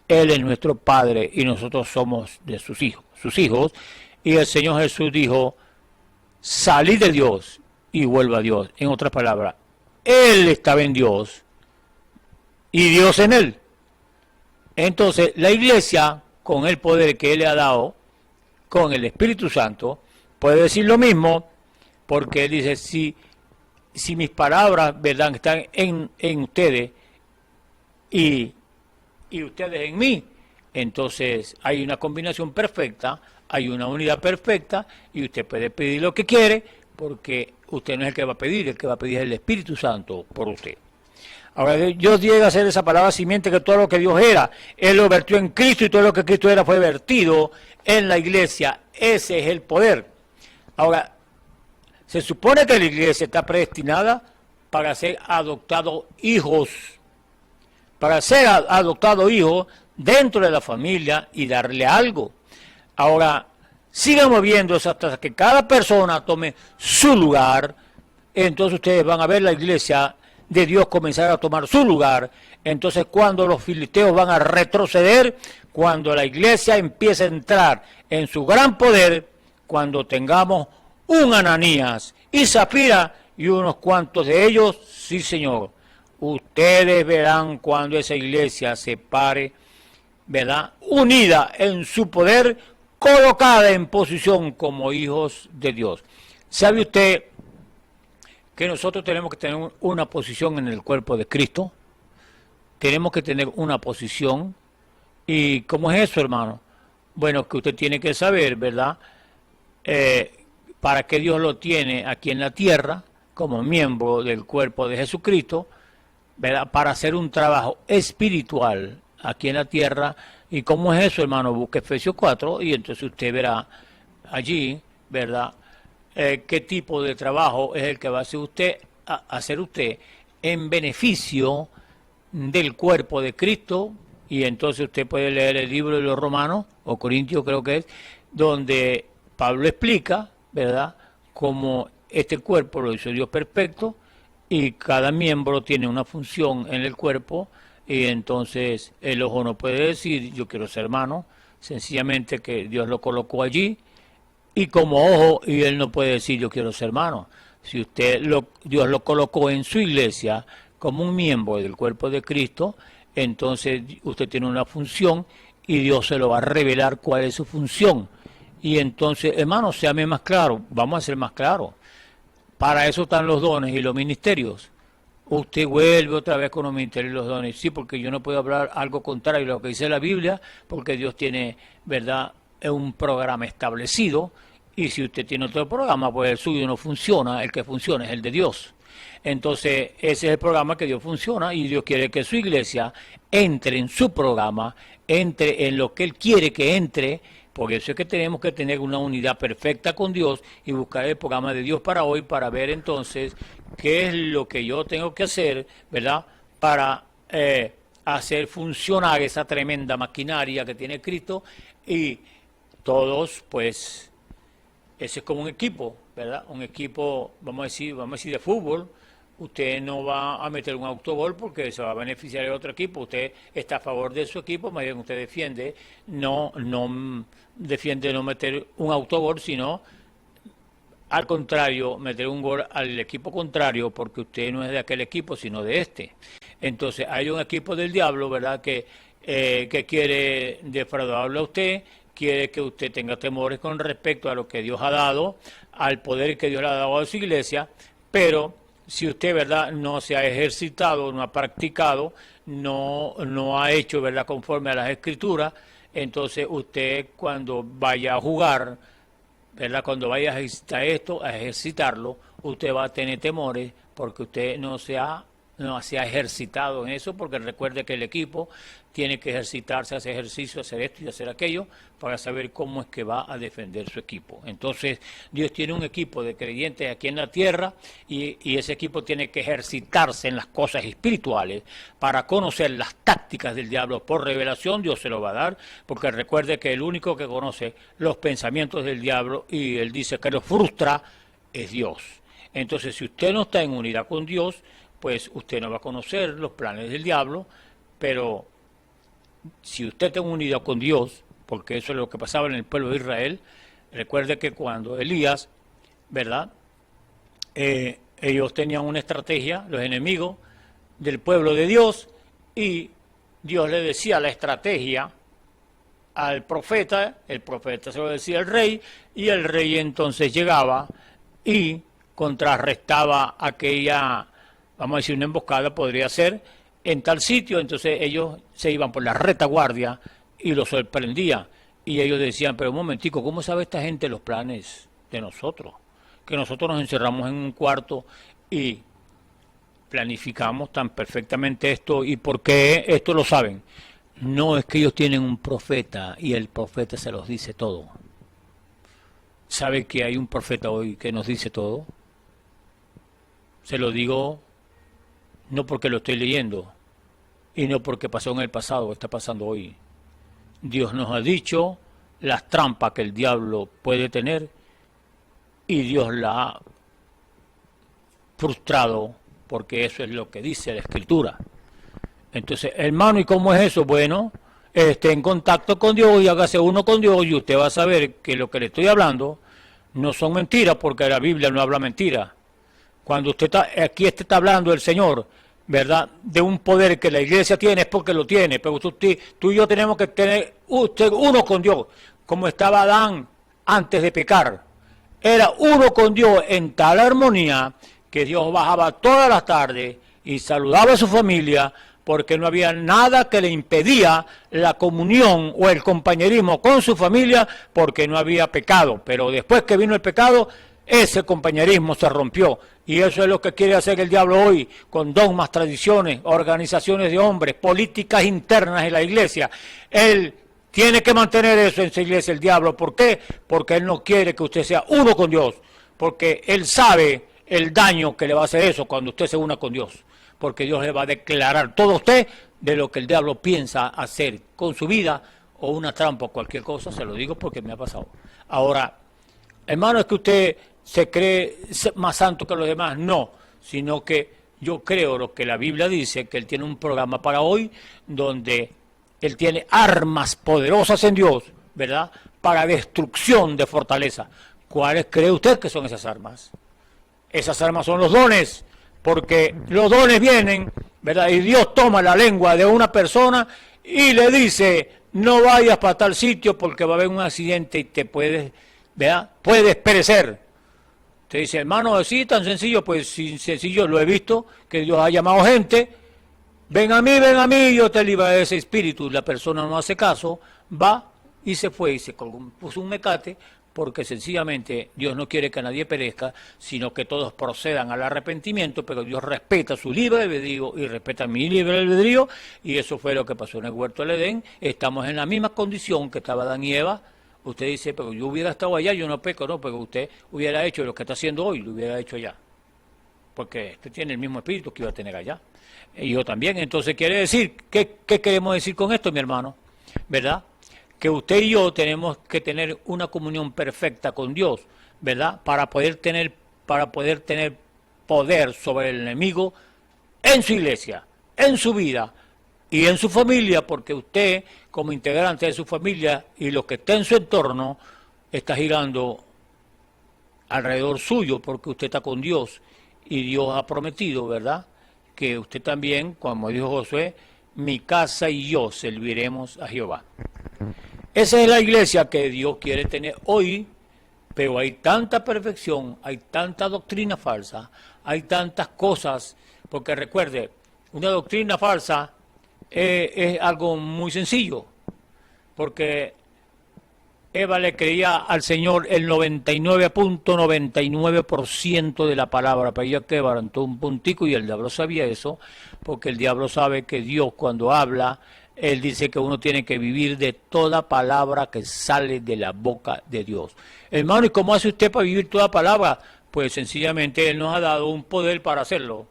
Él es nuestro Padre y nosotros somos de sus hijos. Y el Señor Jesús dijo, salid de Dios y vuelva a Dios. En otras palabras, Él estaba en Dios y Dios en Él. Entonces, la iglesia, con el poder que Él le ha dado, con el Espíritu Santo, puede decir lo mismo, porque Él dice, si mis palabras, ¿verdad?, están en ustedes y ustedes en mí, entonces hay una combinación perfecta, hay una unidad perfecta, y usted puede pedir lo que quiere, porque usted no es el que va a pedir, el que va a pedir es el Espíritu Santo por usted. Ahora, Dios llega a ser esa palabra simiente, que todo lo que Dios era, Él lo vertió en Cristo, y todo lo que Cristo era fue vertido en la iglesia. Ese es el poder. Ahora, se supone que la iglesia está predestinada para ser adoptado hijos. Para ser adoptado hijo, dentro de la familia y darle algo. Ahora, sigan moviéndose hasta que cada persona tome su lugar. Entonces ustedes van a ver la iglesia de Dios comenzar a tomar su lugar. Entonces cuando los filisteos van a retroceder, cuando la iglesia empiece a entrar en su gran poder, cuando tengamos un Ananías y Zafira y unos cuantos de ellos, sí señor, ustedes verán cuando esa iglesia se pare, ¿verdad?, unida en su poder, colocada en posición como hijos de Dios. ¿Sabe usted que nosotros tenemos que tener una posición en el cuerpo de Cristo? Tenemos que tener una posición. ¿Y cómo es eso, hermano? Bueno, que usted tiene que saber, ¿verdad?, para qué Dios lo tiene aquí en la tierra, como miembro del cuerpo de Jesucristo, ¿verdad?, para hacer un trabajo espiritual aquí en la tierra. ¿Y cómo es eso, hermano? Busque Efesios 4 y entonces usted verá allí, ¿verdad?, qué tipo de trabajo es el que va a hacer usted en beneficio del cuerpo de Cristo. Y entonces usted puede leer el libro de los Romanos, o Corintios creo que es, donde Pablo explica, ¿verdad?, cómo este cuerpo lo hizo Dios perfecto y cada miembro tiene una función en el cuerpo. Y entonces el ojo no puede decir yo quiero ser mano, sencillamente que Dios lo colocó allí y como ojo, y él no puede decir yo quiero ser mano. Si Dios lo colocó en su iglesia como un miembro del cuerpo de Cristo, entonces usted tiene una función y Dios se lo va a revelar cuál es su función. Y entonces, hermano, séame más claro, vamos a ser más claros. Para eso están los dones y los ministerios. Usted vuelve otra vez con los ministerios y los dones. Sí, porque yo no puedo hablar algo contrario a lo que dice la Biblia, porque Dios tiene, ¿verdad?, un programa establecido. Y si usted tiene otro programa, pues el suyo no funciona, el que funciona es el de Dios. Entonces, ese es el programa que Dios funciona y Dios quiere que su iglesia entre en su programa, entre en lo que Él quiere que entre. Por eso es que tenemos que tener una unidad perfecta con Dios y buscar el programa de Dios para hoy, para ver entonces qué es lo que yo tengo que hacer, ¿verdad?, para hacer funcionar esa tremenda maquinaria que tiene Cristo. Y todos, pues, ese es como un equipo, ¿verdad? Un equipo, vamos a decir de fútbol. Usted no va a meter un autogol porque se va a beneficiar el otro equipo. Usted está a favor de su equipo, más bien usted defiende, no defiende no meter un autogol, sino al contrario, meter un gol al equipo contrario, porque usted no es de aquel equipo, sino de este. Entonces hay un equipo del diablo, ¿verdad?, que quiere defraudarlo a usted, quiere que usted tenga temores con respecto a lo que Dios ha dado, al poder que Dios le ha dado a su iglesia, pero si usted, ¿verdad?, no se ha ejercitado, no ha practicado, no ha hecho, ¿verdad?, conforme a las Escrituras, entonces usted cuando vaya a jugar, ¿verdad?, cuando vaya a ejercitar esto, a ejercitarlo, usted va a tener temores porque usted no se ha ejercitado en eso, porque recuerde que el equipo tiene que ejercitarse, hacer ejercicio, hacer esto y hacer aquello, para saber cómo es que va a defender su equipo. Entonces, Dios tiene un equipo de creyentes aquí en la tierra y ese equipo tiene que ejercitarse en las cosas espirituales para conocer las tácticas del diablo. Por revelación Dios se lo va a dar, porque recuerde que el único que conoce los pensamientos del diablo, y él dice que los frustra, es Dios. Entonces, si usted no está en unidad con Dios, pues usted no va a conocer los planes del diablo, pero si usted está en unidad con Dios, porque eso es lo que pasaba en el pueblo de Israel, recuerde que cuando Elías, ¿verdad?, ellos tenían una estrategia, los enemigos del pueblo de Dios, y Dios le decía la estrategia al profeta, el profeta se lo decía al rey, y el rey entonces llegaba y contrarrestaba aquella, vamos a decir, una emboscada podría ser en tal sitio. Entonces ellos se iban por la retaguardia y los sorprendía. Y ellos decían, pero un momentico, ¿cómo sabe esta gente los planes de nosotros? Que nosotros nos encerramos en un cuarto y planificamos tan perfectamente esto. ¿Y por qué esto lo saben? No, es que ellos tienen un profeta y el profeta se los dice todo. ¿Sabe que hay un profeta hoy que nos dice todo? Se lo digo no porque lo estoy leyendo, y no porque pasó en el pasado, está pasando hoy. Dios nos ha dicho las trampas que el diablo puede tener y Dios la ha frustrado, porque eso es lo que dice la Escritura. Entonces, hermano, ¿y cómo es eso? Bueno, esté en contacto con Dios y hágase uno con Dios y usted va a saber que lo que le estoy hablando no son mentiras, porque la Biblia no habla mentira. Cuando usted está, aquí está hablando el Señor, ¿verdad?, de un poder que la iglesia tiene, es porque lo tiene, pero tú y yo tenemos que tener usted uno con Dios, como estaba Adán antes de pecar. Era uno con Dios en tal armonía que Dios bajaba todas las tardes y saludaba a su familia, porque no había nada que le impedía la comunión o el compañerismo con su familia, porque no había pecado. Pero después que vino el pecado, ese compañerismo se rompió. Y eso es lo que quiere hacer el diablo hoy, con dogmas, tradiciones, organizaciones de hombres, políticas internas en la iglesia. Él tiene que mantener eso en su iglesia, el diablo. ¿Por qué? Porque él no quiere que usted sea uno con Dios, porque él sabe el daño que le va a hacer eso cuando usted se una con Dios, porque Dios le va a declarar todo a usted de lo que el diablo piensa hacer con su vida, o una trampa o cualquier cosa. Se lo digo porque me ha pasado. Ahora, hermano, es que usted se cree más santo que los demás. No, sino que yo creo lo que la Biblia dice, que él tiene un programa para hoy donde él tiene armas poderosas en Dios, ¿verdad?, para destrucción de fortaleza. ¿Cuáles cree usted que son esas armas? Esas armas son los dones, porque los dones vienen, ¿verdad?, y Dios toma la lengua de una persona y le dice: no vayas para tal sitio porque va a haber un accidente y te puedes, ¿verdad?, puedes perecer. Te dice: hermano, así tan sencillo. Pues sí, sencillo, lo he visto, que Dios ha llamado gente: ven a mí, yo te libraré de ese espíritu. La persona no hace caso, va y se fue y se puso un mecate, porque sencillamente Dios no quiere que nadie perezca, sino que todos procedan al arrepentimiento. Pero Dios respeta su libre albedrío y respeta mi libre albedrío, y eso fue lo que pasó en el huerto del Edén. Estamos en la misma condición que estaba Adán y Eva. Usted dice: pero yo hubiera estado allá, yo no peco. No, pero usted hubiera hecho lo que está haciendo hoy, lo hubiera hecho allá, porque usted tiene el mismo espíritu que iba a tener allá, y yo también. Entonces quiere decir, ¿qué queremos decir con esto, mi hermano? ¿Verdad? Que usted y yo tenemos que tener una comunión perfecta con Dios, ¿verdad?, para poder tener poder sobre el enemigo en su iglesia, en su vida y en su familia, porque usted, como integrante de su familia, y lo que está en su entorno, está girando alrededor suyo, porque usted está con Dios, y Dios ha prometido, ¿verdad?, que usted también, como dijo Josué: mi casa y yo serviremos a Jehová. Esa es la iglesia que Dios quiere tener hoy, pero hay tanta perfección, hay tanta doctrina falsa, hay tantas cosas, porque recuerde, una doctrina falsa es algo muy sencillo, porque Eva le creía al Señor el 99.99% de la palabra, pero ella quebrantó un puntico, y el diablo sabía eso, porque el diablo sabe que Dios, cuando habla, él dice que uno tiene que vivir de toda palabra que sale de la boca de Dios. Hermano, ¿y cómo hace usted para vivir toda palabra? Pues sencillamente Él nos ha dado un poder para hacerlo,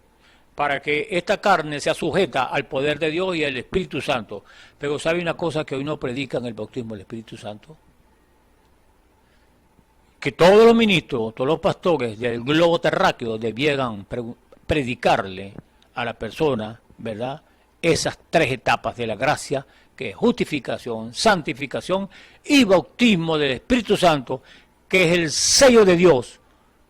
para que esta carne sea sujeta al poder de Dios y al Espíritu Santo. Pero ¿sabe una cosa que hoy no predica en el bautismo del Espíritu Santo? Que todos los ministros, todos los pastores del globo terráqueo debieran predicarle a la persona, ¿verdad?, esas tres etapas de la gracia, que es justificación, santificación y bautismo del Espíritu Santo, que es el sello de Dios,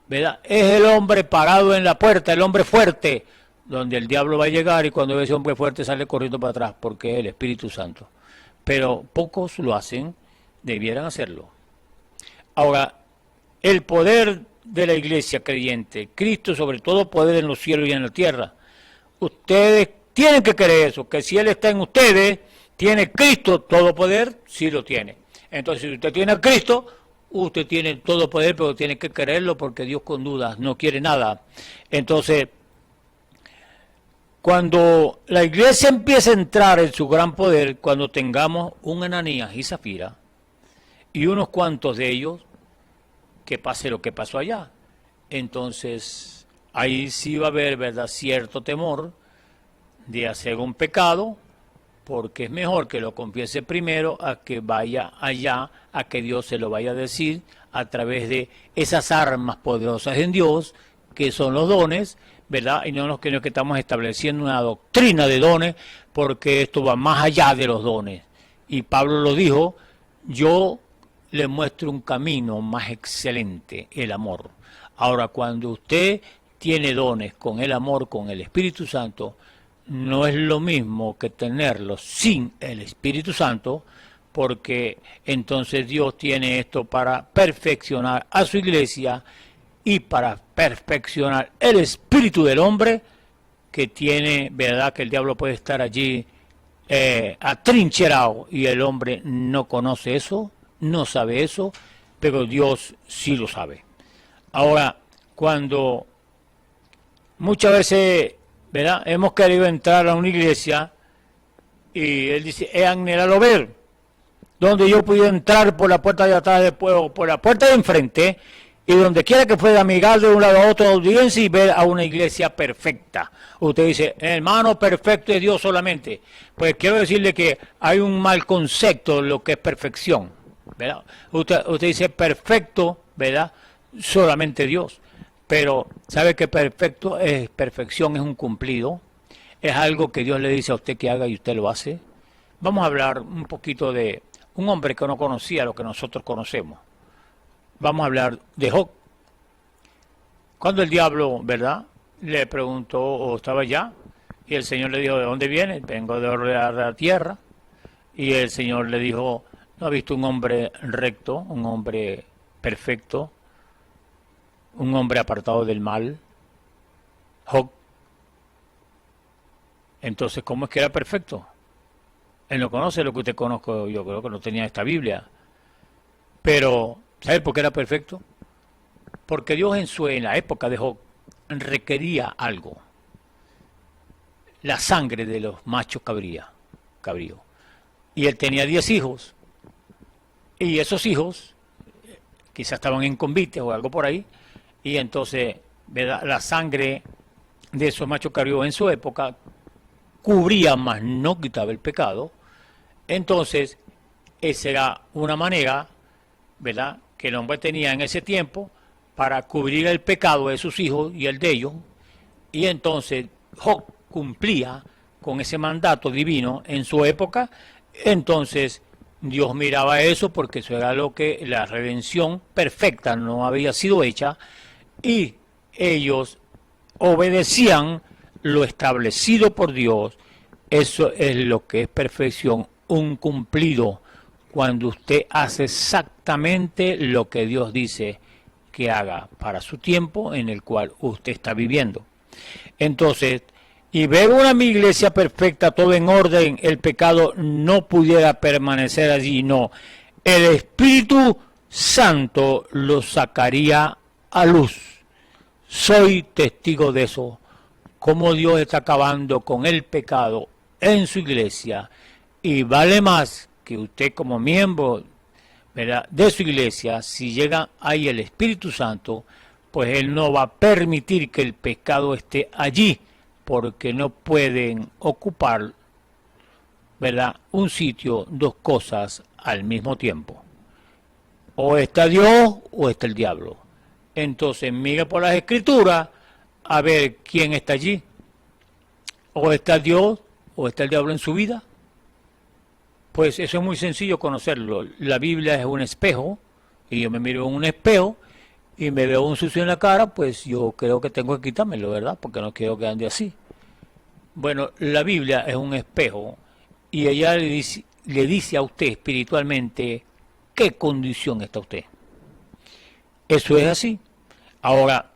¿verdad? Es el hombre parado en la puerta, el hombre fuerte, donde el diablo va a llegar, y cuando ve ese hombre fuerte sale corriendo para atrás, porque es el Espíritu Santo. Pero pocos lo hacen, debieran hacerlo. Ahora, el poder de la iglesia creyente, Cristo sobre todo poder en los cielos y en la tierra. Ustedes tienen que creer eso, que si Él está en ustedes, ¿tiene Cristo todo poder? Sí lo tiene. Entonces, si usted tiene a Cristo, usted tiene todo poder, pero tiene que creerlo, porque Dios con dudas no quiere nada. Entonces, cuando la iglesia empiece a entrar en su gran poder, cuando tengamos un Ananías y Zafira, y unos cuantos de ellos, que pase lo que pasó allá, entonces ahí sí va a haber, ¿verdad?, cierto temor de hacer un pecado, porque es mejor que lo confiese primero a que vaya allá, a que Dios se lo vaya a decir a través de esas armas poderosas en Dios, que son los dones, ¿verdad? Y no nos que estamos estableciendo una doctrina de dones, porque esto va más allá de los dones. Y Pablo lo dijo, yo le muestro un camino más excelente, el amor. Ahora, cuando usted tiene dones con el amor, con el Espíritu Santo, no es lo mismo que tenerlos sin el Espíritu Santo, porque entonces Dios tiene esto para perfeccionar a su iglesia y para perfeccionar el espíritu del hombre, que tiene, verdad, que el diablo puede estar allí atrincherado y el hombre no conoce eso, no sabe eso, pero Dios sí lo sabe. Ahora, cuando muchas veces, ¿verdad?, hemos querido entrar a una iglesia y él dice, he anhelado ver donde yo pudiera entrar por la puerta de atrás después o por la puerta de enfrente, y donde quiera que pueda migrar de un lado a otro de audiencia y ver a una iglesia perfecta. Usted dice, hermano, perfecto es Dios solamente. Pues quiero decirle que hay un mal concepto de lo que es perfección, ¿verdad? Usted dice perfecto, ¿verdad?, solamente Dios. Pero ¿sabe que perfecto es perfección? Es un cumplido. Es algo que Dios le dice a usted que haga y usted lo hace. Vamos a hablar un poquito de un hombre que no conocía lo que nosotros conocemos. Vamos a hablar de Job. Cuando el diablo, ¿verdad?, le preguntó, o estaba allá, y el Señor le dijo, ¿de dónde viene? Vengo de la tierra. Y el Señor le dijo, ¿no ha visto un hombre recto, un hombre perfecto, un hombre apartado del mal? Job. Entonces, ¿cómo es que era perfecto? Él no conoce lo que usted conozco, yo creo que no tenía esta Biblia. Pero, ¿sabe por qué era perfecto? Porque Dios en la época de Job requería algo. La sangre de los machos cabríos. Y él tenía 10 hijos. Y esos hijos quizás estaban en convite o algo por ahí. Y entonces, ¿verdad?, la sangre de esos machos cabríos en su época cubría, más no quitaba el pecado. Entonces, esa era una manera, ¿verdad?, que el hombre tenía en ese tiempo para cubrir el pecado de sus hijos y el de ellos. Y entonces Job cumplía con ese mandato divino en su época. Entonces Dios miraba eso, porque eso era lo que la redención perfecta no había sido hecha, y ellos obedecían lo establecido por Dios. Eso es lo que es perfección, un cumplido, cuando usted hace exactamente lo que Dios dice que haga para su tiempo en el cual usted está viviendo. Entonces, y ver una iglesia perfecta, todo en orden, el pecado no pudiera permanecer allí, no. El Espíritu Santo lo sacaría a luz. Soy testigo de eso, cómo Dios está acabando con el pecado en su iglesia, y vale más que usted como miembro, ¿verdad?, de su iglesia, si llega ahí el Espíritu Santo, pues Él no va a permitir que el pecado esté allí, porque no pueden ocupar, ¿verdad?, un sitio, dos cosas al mismo tiempo. O está Dios o está el diablo. Entonces mire por las Escrituras a ver quién está allí. O está Dios o está el diablo en su vida. Pues eso es muy sencillo conocerlo. La Biblia es un espejo, y yo me miro en un espejo y me veo un sucio en la cara, pues yo creo que tengo que quitármelo, ¿verdad?, porque no quiero que ande así. Bueno, la Biblia es un espejo, y ella le dice a usted espiritualmente qué condición está usted. Eso es así. Ahora,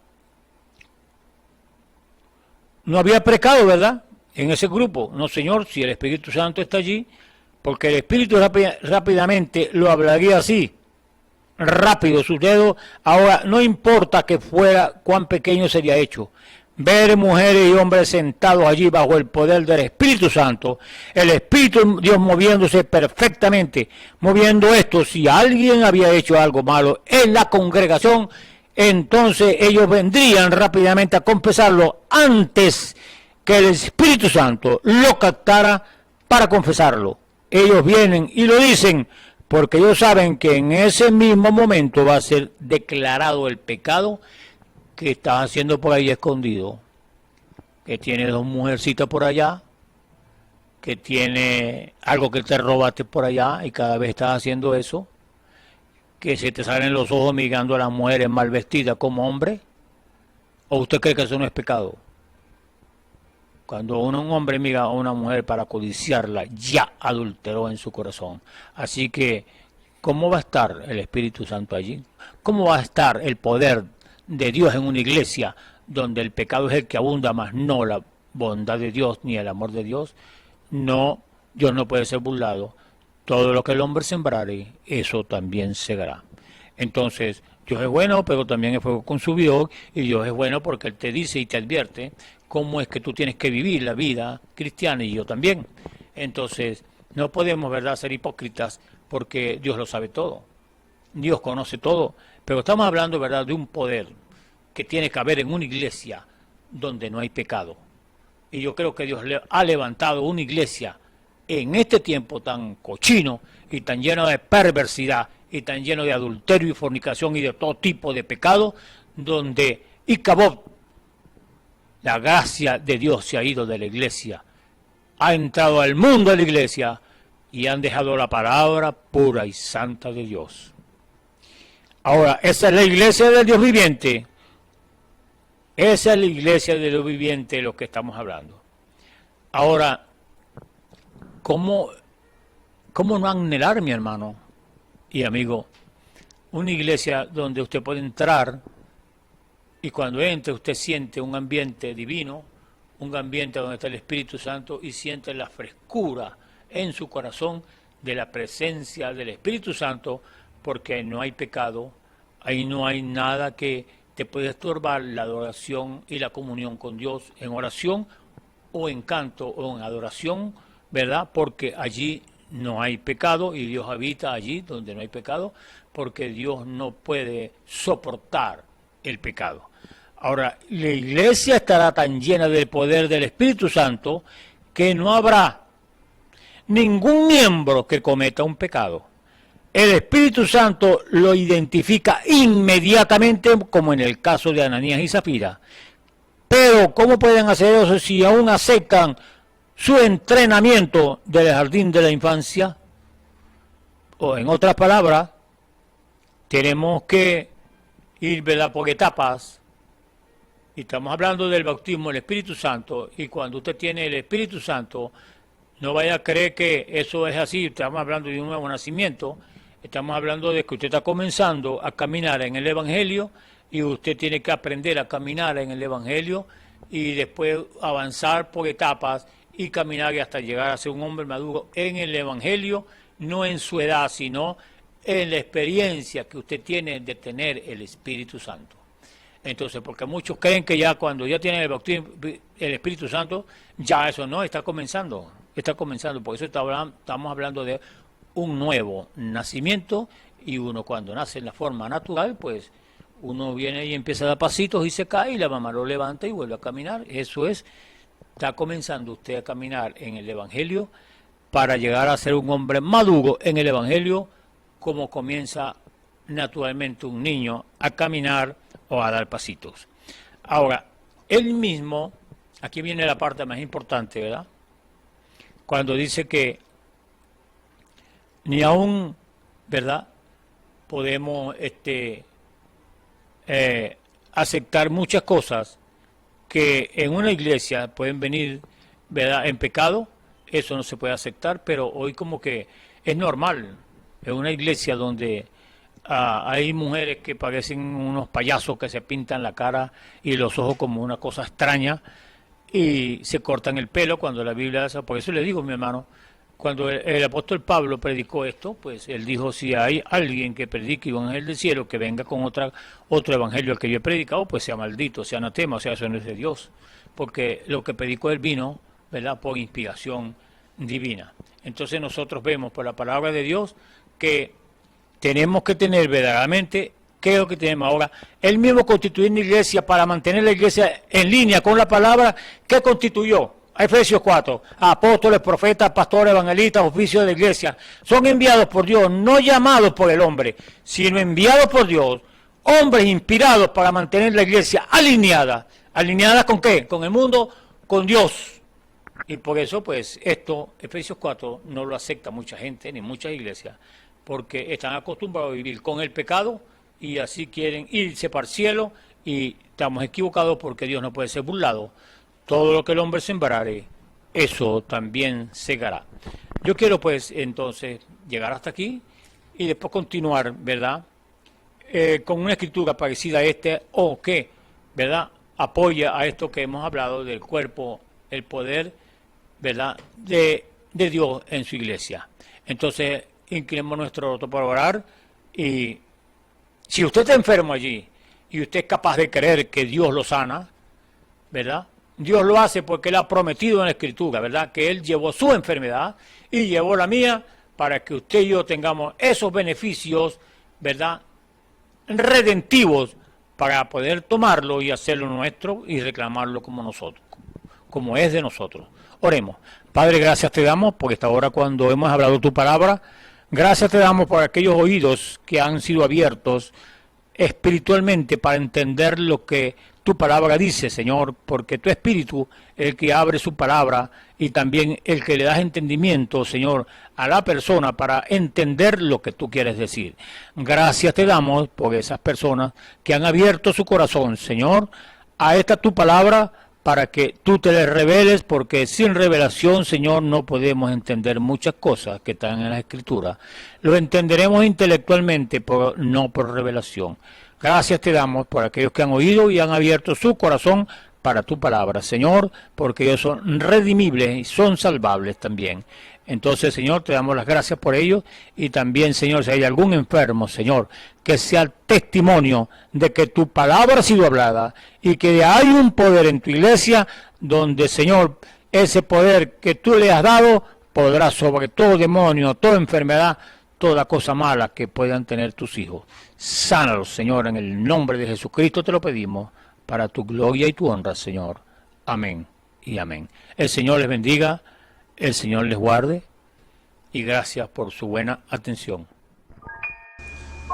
no había pecado, ¿verdad?, en ese grupo. No, señor, si el Espíritu Santo está allí, porque el Espíritu rápidamente lo hablaría así, rápido, sus dedos. Ahora, no importa que fuera, cuán pequeño sería hecho. Ver mujeres y hombres sentados allí bajo el poder del Espíritu Santo, el Espíritu Dios moviéndose perfectamente, moviendo esto. Si alguien había hecho algo malo en la congregación, entonces ellos vendrían rápidamente a confesarlo antes que el Espíritu Santo lo captara para confesarlo. Ellos vienen y lo dicen porque ellos saben que en ese mismo momento va a ser declarado el pecado que estás haciendo por ahí escondido, que tiene 2 mujercitas por allá, que tiene algo que te robaste por allá y cada vez estás haciendo eso, que se te salen los ojos mirando a las mujeres mal vestidas como hombre. ¿O usted cree que eso no es pecado? Cuando un hombre mira a una mujer para codiciarla, ya adulteró en su corazón. Así que, ¿cómo va a estar el Espíritu Santo allí? ¿Cómo va a estar el poder de Dios en una iglesia donde el pecado es el que abunda, más no la bondad de Dios ni el amor de Dios? No, Dios no puede ser burlado. Todo lo que el hombre sembrare, eso también segará. Entonces, Dios es bueno, pero también es fuego consumidor, y Dios es bueno porque Él te dice y te advierte cómo es que tú tienes que vivir la vida cristiana, y yo también. Entonces, no podemos, ¿verdad?, ser hipócritas, porque Dios lo sabe todo. Dios conoce todo, pero estamos hablando, ¿verdad?, de un poder que tiene que haber en una iglesia donde no hay pecado. Y yo creo que Dios ha levantado una iglesia en este tiempo tan cochino y tan lleno de perversidad y tan lleno de adulterio y fornicación y de todo tipo de pecado, donde Icabod, la gracia de Dios se ha ido de la iglesia, ha entrado al mundo de la iglesia y han dejado la palabra pura y santa de Dios. Ahora, esa es la iglesia del Dios viviente. Esa es la iglesia del Dios viviente de lo que estamos hablando. Ahora, ¿cómo no anhelar, mi hermano y amigo, una iglesia donde usted puede entrar y cuando entre usted siente un ambiente divino, un ambiente donde está el Espíritu Santo y siente la frescura en su corazón de la presencia del Espíritu Santo, porque no hay pecado, ahí no hay nada que te puede estorbar la adoración y la comunión con Dios en oración o en canto o en adoración, ¿verdad? Porque allí no hay pecado y Dios habita allí donde no hay pecado, porque Dios no puede soportar el pecado. Ahora, la iglesia estará tan llena del poder del Espíritu Santo que no habrá ningún miembro que cometa un pecado. El Espíritu Santo lo identifica inmediatamente, como en el caso de Ananías y Zafira. Pero, ¿cómo pueden hacer eso si aún aceptan su entrenamiento del jardín de la infancia? O en otras palabras, tenemos que ir, ¿verdad?, por etapas. Y estamos hablando del bautismo del Espíritu Santo. Y cuando usted tiene el Espíritu Santo, no vaya a creer que eso es así. Estamos hablando de un nuevo nacimiento. Estamos hablando de que usted está comenzando a caminar en el Evangelio y usted tiene que aprender a caminar en el Evangelio y después avanzar por etapas y caminar y hasta llegar a ser un hombre maduro en el Evangelio, no en su edad, sino en la experiencia que usted tiene de tener el Espíritu Santo. Entonces, porque muchos creen que ya cuando ya tienen el bautismo, el Espíritu Santo, ya eso no, está comenzando, por eso estamos hablando de un nuevo nacimiento, y uno cuando nace en la forma natural, pues uno viene y empieza a dar pasitos y se cae y la mamá lo levanta y vuelve a caminar. Eso es, está comenzando usted a caminar en el Evangelio para llegar a ser un hombre maduro en el Evangelio, como comienza naturalmente un niño a caminar o a dar pasitos. Ahora, él mismo, aquí viene la parte más importante, ¿verdad? Cuando dice que ni aún, ¿verdad?, podemos aceptar muchas cosas que en una iglesia pueden venir, ¿verdad?, en pecado. Eso no se puede aceptar, pero hoy como que es normal en una iglesia donde hay mujeres que parecen unos payasos que se pintan la cara y los ojos como una cosa extraña y se cortan el pelo cuando la Biblia hace. Por eso le digo, mi hermano, cuando el apóstol Pablo predicó esto, pues él dijo, si hay alguien que predique el evangelio del cielo, que venga con otro evangelio que yo he predicado, pues sea maldito, sea anatema, o sea, eso no es de Dios, porque lo que predicó él vino, ¿verdad?, por inspiración divina. Entonces nosotros vemos por la palabra de Dios que tenemos que tener verdaderamente ¿Qué es lo que tenemos ahora? Él mismo constituyó una iglesia para mantener la iglesia en línea con la palabra que constituyó. Efesios 4, apóstoles, profetas, pastores, evangelistas, oficios de la iglesia, son enviados por Dios, no llamados por el hombre, sino enviados por Dios, hombres inspirados para mantener la iglesia alineada. ¿Alineada con qué? Con el mundo, con Dios. Y por eso, pues, Efesios 4, no lo acepta mucha gente, ni muchas iglesias, porque están acostumbrados a vivir con el pecado y así quieren irse para el cielo, y estamos equivocados porque Dios no puede ser burlado. Todo lo que el hombre sembrare, eso también segará. Yo quiero, pues, entonces, llegar hasta aquí y después continuar, ¿verdad?, con una escritura parecida a o que, ¿verdad?, apoya a esto que hemos hablado del cuerpo, el poder, ¿verdad?, de Dios en su iglesia. Entonces, inclinemos nuestro rostro para orar, y si usted está enfermo allí y usted es capaz de creer que Dios lo sana, ¿verdad?, Dios lo hace porque Él ha prometido en la Escritura, ¿verdad?, que Él llevó su enfermedad y llevó la mía para que usted y yo tengamos esos beneficios, ¿verdad?, redentivos, para poder tomarlo y hacerlo nuestro y reclamarlo como nosotros, como es de nosotros. Oremos. Padre, gracias te damos por esta hora cuando hemos hablado tu palabra. Gracias te damos por aquellos oídos que han sido abiertos espiritualmente para entender lo que tu palabra dice, Señor, porque tu Espíritu es el que abre su palabra y también el que le das entendimiento, Señor, a la persona para entender lo que tú quieres decir. Gracias te damos por esas personas que han abierto su corazón, Señor, a esta tu palabra para que tú te les reveles, porque sin revelación, Señor, no podemos entender muchas cosas que están en la Escritura. Lo entenderemos intelectualmente, pero no por revelación. Gracias te damos por aquellos que han oído y han abierto su corazón para tu palabra, Señor, porque ellos son redimibles y son salvables también. Entonces, Señor, te damos las gracias por ellos, y también, Señor, si hay algún enfermo, Señor, que sea testimonio de que tu palabra ha sido hablada y que hay un poder en tu iglesia donde, Señor, ese poder que tú le has dado podrá sobre todo demonio, toda enfermedad, toda cosa mala que puedan tener tus hijos. Sánalos, Señor, en el nombre de Jesucristo te lo pedimos, para tu gloria y tu honra, Señor. Amén y amén. El Señor les bendiga, el Señor les guarde, y gracias por su buena atención.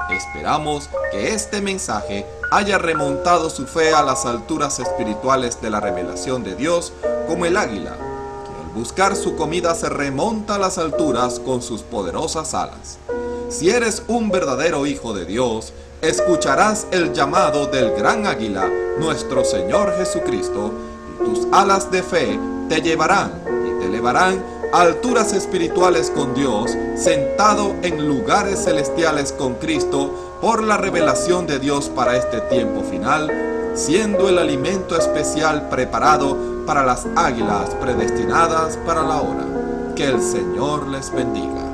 Esperamos que este mensaje haya remontado su fe a las alturas espirituales de la revelación de Dios, como el águila, que al buscar su comida se remonta a las alturas con sus poderosas alas. Si eres un verdadero hijo de Dios, escucharás el llamado del gran águila, nuestro Señor Jesucristo, y tus alas de fe te llevarán y te elevarán a alturas espirituales con Dios, sentado en lugares celestiales con Cristo, por la revelación de Dios para este tiempo final, siendo el alimento especial preparado para las águilas predestinadas para la hora. Que el Señor les bendiga.